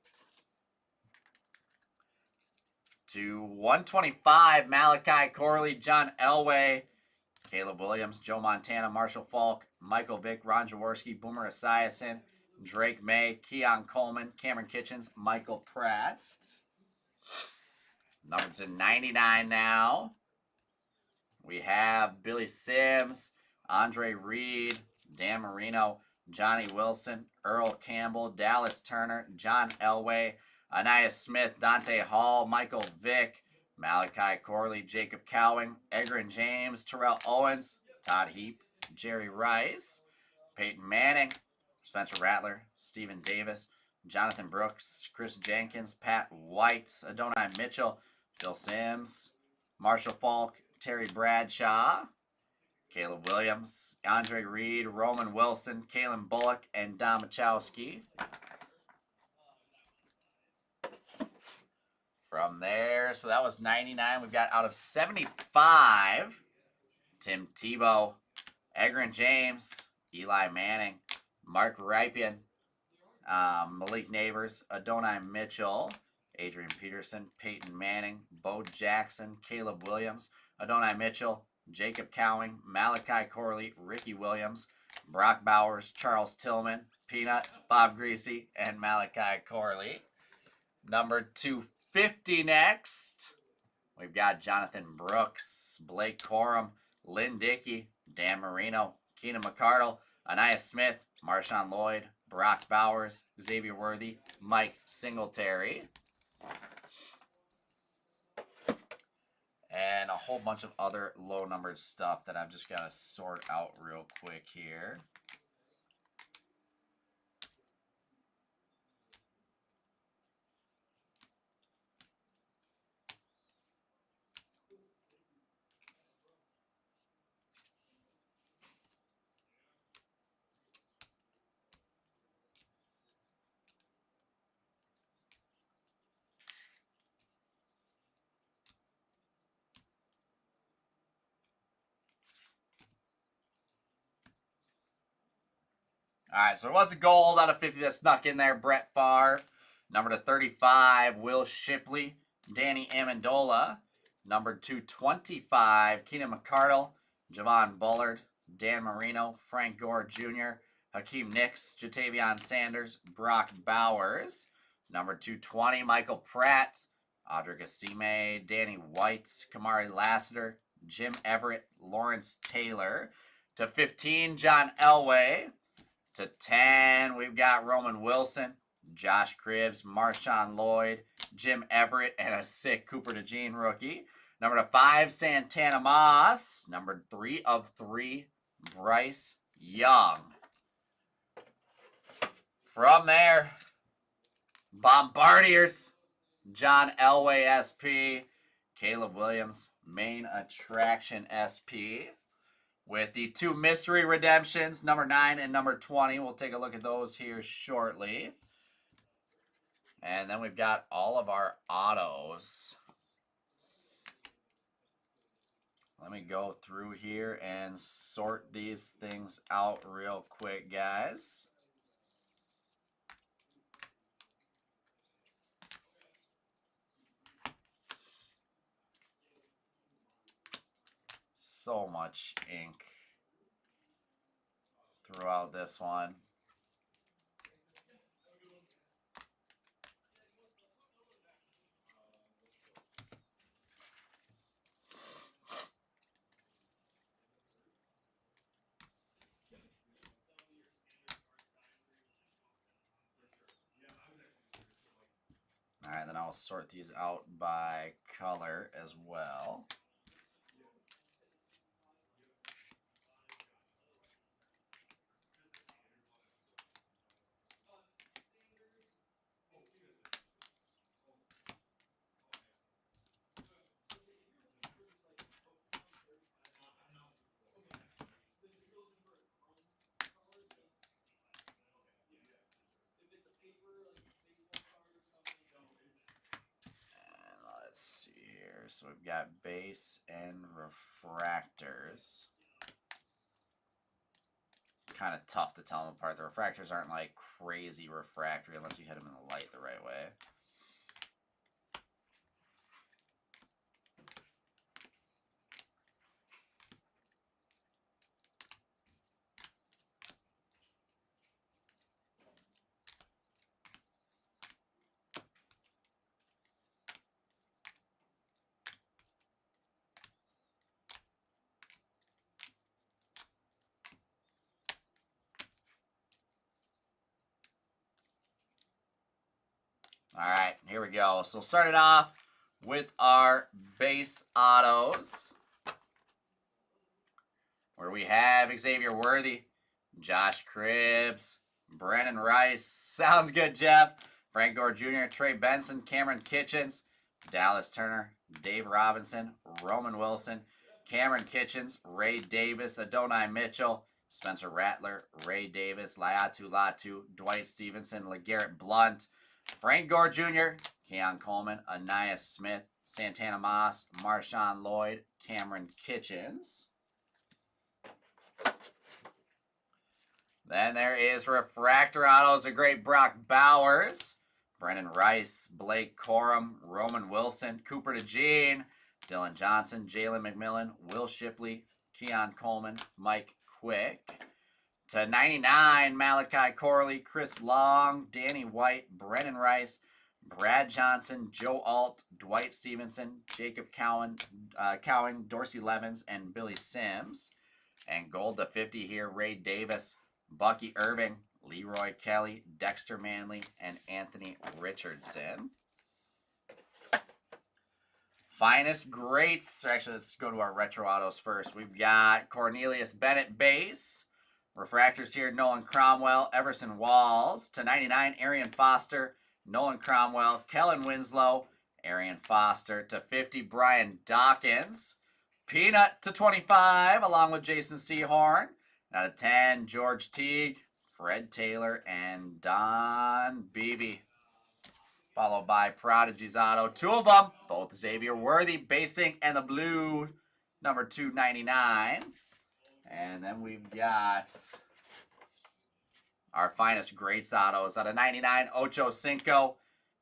To 125, Malachi Corley, John Elway, Caleb Williams, Joe Montana, Marshall Falk, Michael Vick, Ron Jaworski, Boomer Esiason, Drake May, Keon Coleman, Cameron Kitchens, Michael Pratt. Number to 99 now. We have Billy Sims, Andre Reed, Dan Marino, Johnny Wilson, Earl Campbell, Dallas Turner, John Elway, Anaya Smith, Dante Hall, Michael Vick, Malachi Corley, Jacob Cowing, Egrin James, Terrell Owens, Todd Heap, Jerry Rice, Peyton Manning, Spencer Rattler, Stephen Davis, Jonathan Brooks, Chris Jenkins, Pat White, Adonai Mitchell, Bill Sims, Marshall Falk, Terry Bradshaw, Caleb Williams, Andre Reed, Roman Wilson, Kalen Bullock, and Dom Machowski. From there, so that was 99. We've got out of 75, Tim Tebow, Egrin James, Eli Manning, Mark Rypien, Malik Neighbors, Adonai Mitchell, Adrian Peterson, Peyton Manning, Bo Jackson, Caleb Williams, Adonai Mitchell, Jacob Cowing, Malachi Corley, Ricky Williams, Brock Bowers, Charles Tillman, Peanut, Bob Greasy, and Malachi Corley. Number 250 next. We've got Jonathan Brooks, Blake Corum, Lynn Dickey, Dan Marino, Keenan McCardle, Anaya Smith, Marshawn Lloyd, Brock Bowers, Xavier Worthy, Mike Singletary. And a whole bunch of other low-numbered stuff that I've just got to sort out real quick here. All right, so there was a gold out of 50 that snuck in there. Brett Favre. Number to 35, Will Shipley, Danny Amendola. Number 225, Keenan McCardle, Javon Bullard, Dan Marino, Frank Gore Jr., Hakeem Nicks, Jatavion Sanders, Brock Bowers. Number 220, Michael Pratt, Audric Estime, Danny White, Kamari Lassiter, Jim Everett, Lawrence Taylor. To 15, John Elway. To 10, we've got Roman Wilson, Josh Cribbs, Marshawn Lloyd, Jim Everett, and a sick Cooper DeJean rookie. Number 5, Santana Moss. Number 3 of 3, Bryce Young. From there, Bombardiers, John Elway SP, Caleb Williams, Main Attraction SP. With the 2 mystery redemptions, number 9 and number 20. We'll take a look at those here shortly. And then we've got all of our autos. Let me go through here and sort these things out real quick, guys. So much ink throughout this one. All right, then I'll sort these out by color as well. Let's see here. So we've got base and refractors. Kind of tough to tell them apart. The refractors aren't like crazy refractory unless you hit them in the light the right way. All here we go. So start it off with our base autos, where we have Xavier Worthy, Josh Cribbs, Brennan Rice. Sounds good, Jeff. Frank Gore Jr., Trey Benson, Cameron Kitchens, Dallas Turner, Dave Robinson, Roman Wilson, Cameron Kitchens, Ray Davis, Adonai Mitchell, Spencer Rattler, Ray Davis, Laiatu Latu, Dwight Stevenson, LeGarrette Blunt, Frank Gore Jr., Keon Coleman, Anais Smith, Santana Moss, Marshawn Lloyd, Cameron Kitchens. Then there is Refractor Autos, a great Brock Bowers, Brennan Rice, Blake Corum, Roman Wilson, Cooper DeJean, Dylan Johnson, Jalen McMillan, Will Shipley, Keon Coleman, Mike Quick. To 99, Malachi Corley, Chris Long, Danny White, Brennan Rice, Brad Johnson, Joe Alt, Dwight Stevenson, Jacob Cowing, Dorsey Levens, and Billy Sims. And gold to 50 here, Ray Davis, Bucky Irving, Leroy Kelly, Dexter Manley, and Anthony Richardson. Finest greats. Actually, let's go to our retro autos first. We've got Cornelius Bennett base. Refractors here, Nolan Cromwell, Everson Walls. To 99, Arian Foster, Nolan Cromwell, Kellen Winslow, Arian Foster. To 50, Brian Dawkins. Peanut to 25, along with Jason Sehorn. Out of 10, George Teague, Fred Taylor, and Don Beebe. Followed by Prodigy's auto. Two of them, both Xavier Worthy, base ink, and the blue, number 299. And then we've got our finest greats autos. Out of 99, Ocho Cinco,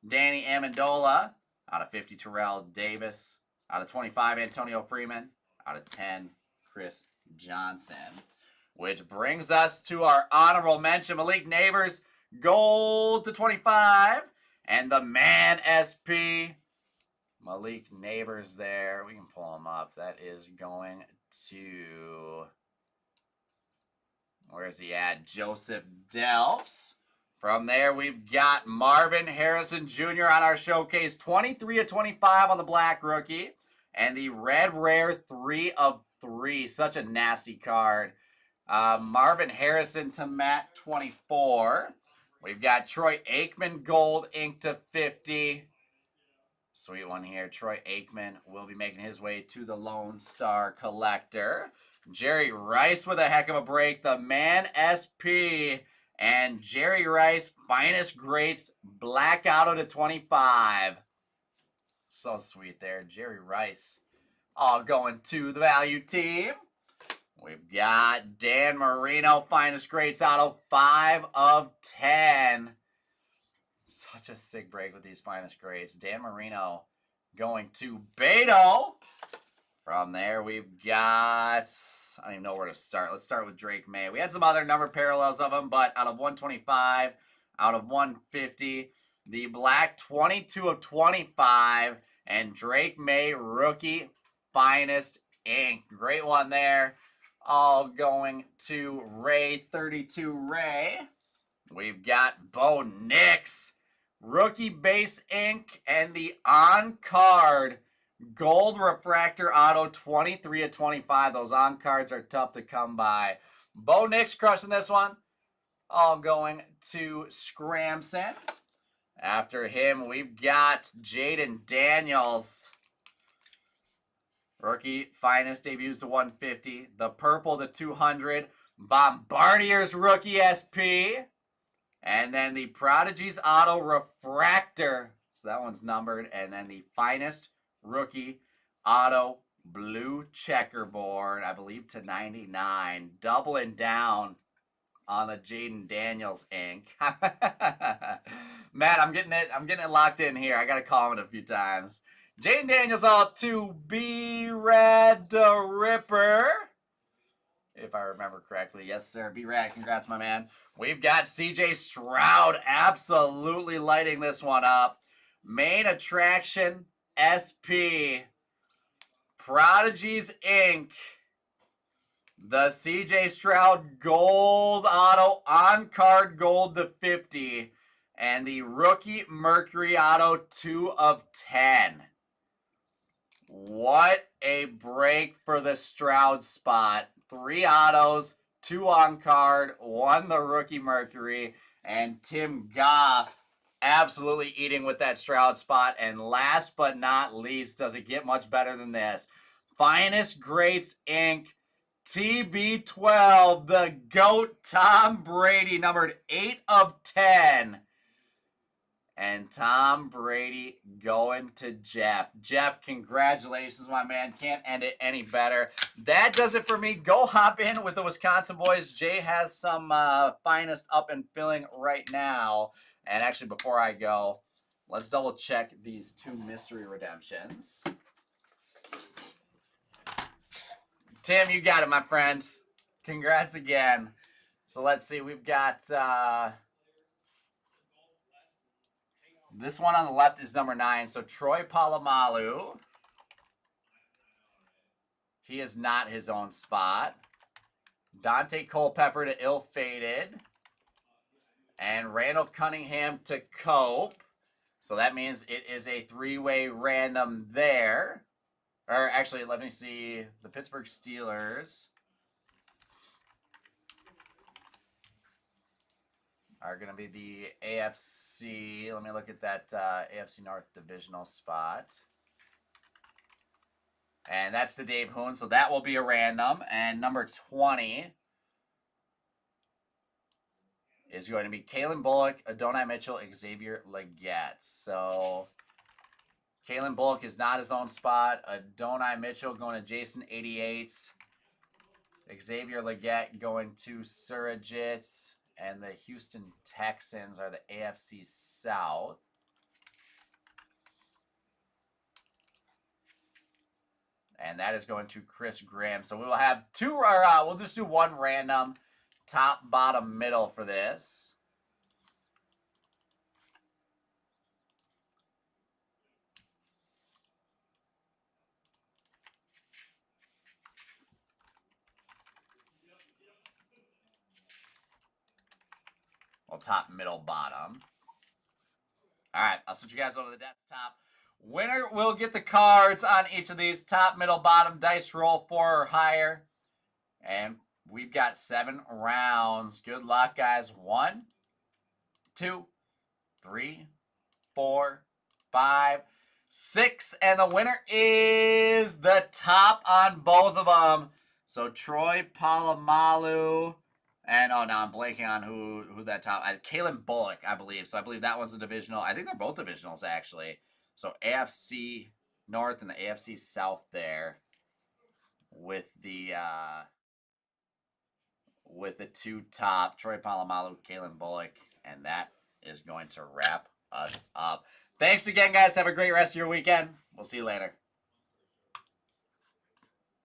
Danny Amendola. Out of 50, Terrell Davis. Out of 25, Antonio Freeman. Out of 10, Chris Johnson. Which brings us to our honorable mention, Malik Neighbors, gold to 25. And the Man SP, Malik Neighbors there. We can pull him up. That is going to, where's he at? Joseph Delphs. From there, we've got Marvin Harrison Jr. on our showcase. 23 of 25 on the black rookie. And the red rare 3 of 3. Such a nasty card. Marvin Harrison to Matt 24. We've got Troy Aikman gold ink to 50. Sweet one here. Troy Aikman will be making his way to the Lone Star Collector. Jerry Rice with a heck of a break. The Man SP. And Jerry Rice, finest greats, black auto to 25. So sweet there. Jerry Rice all going to the value team. We've got Dan Marino, finest greats auto, 5 of 10. Such a sick break with these finest greats. Dan Marino going to Beto. From there, we've got, I don't even know where to start. Let's start with Drake May. We had some other number parallels of him, but out of 125, out of 150, the black 22 of 25, and Drake May rookie finest ink. Great one there. All going to Ray 32 Ray. We've got Bo Nix, rookie base ink, and the on-card gold refractor auto 23 of 25. Those on-cards are tough to come by. Bo Nix crushing this one. All going to Scramson. After him, we've got Jaden Daniels. Rookie finest debuts to 150. The purple to 200. Bombardier's rookie SP. And then the Prodigy's auto refractor. So that one's numbered. And then the finest rookie auto blue checkerboard, I believe to 99. Doubling down on the Jaden Daniels ink. Matt, I'm getting it locked in here. I gotta call him it a few times. Jaden Daniels all to B-Rad the Ripper. If I remember correctly. Yes, sir. B-Rad, congrats, my man. We've got CJ Stroud absolutely lighting this one up. Main attraction, SP. Prodigy's Inc. The CJ Stroud gold auto on-card gold to 50. And the rookie Mercury Auto 2/10. What a break for the Stroud spot. 3 autos, 2 on card, 1 the rookie Mercury, and Tim Goff absolutely eating with that Stroud spot. And last but not least, does it get much better than this? Finest Greats Inc. TB12, the GOAT Tom Brady, numbered 8/10. And Tom Brady going to Jeff. Jeff, congratulations, my man. Can't end it any better. That does it for me. Go hop in with the Wisconsin boys. Jay has some finest up and filling right now. And actually, before I go, let's double check these 2 mystery redemptions. Tim, you got it, my friend. Congrats again. So let's see. We've got... this one on the left is number 9. So Troy Polamalu. He is not his own spot. Dante Culpepper to Ill-Fated. And Randall Cunningham to Cope. So that means it is a 3-way random there. Or actually, let me see. The Pittsburgh Steelers are going to be the AFC. Let me look at that AFC North divisional spot. And that's the Dave Hoon, so that will be a random. And number 20 is going to be Kalen Bullock, Adonai Mitchell, Xavier Legette. So Kalen Bullock is not his own spot. Adonai Mitchell going to Jason 88. Xavier Legette going to Surrogate. And the Houston Texans are the AFC South. And that is going to Chris Graham. So we will have 2, or we'll just do 1 random top, bottom, middle for this. Well, top, middle, bottom. All right, I'll switch you guys over to the desktop. Winner will get the cards on each of these. Top, middle, bottom, dice roll 4 or higher. And we've got 7 rounds. Good luck, guys. 1, 2, 3, 4, 5, 6. And the winner is the top on both of them. So Troy Polamalu. And, oh, now I'm blanking on who that top... Kalen Bullock, I believe. So I believe that one's a divisional. I think they're both divisionals, actually. So AFC North and the AFC South there. With the 2 top. Troy Polamalu, Kalen Bullock. And that is going to wrap us up. Thanks again, guys. Have a great rest of your weekend. We'll see you later.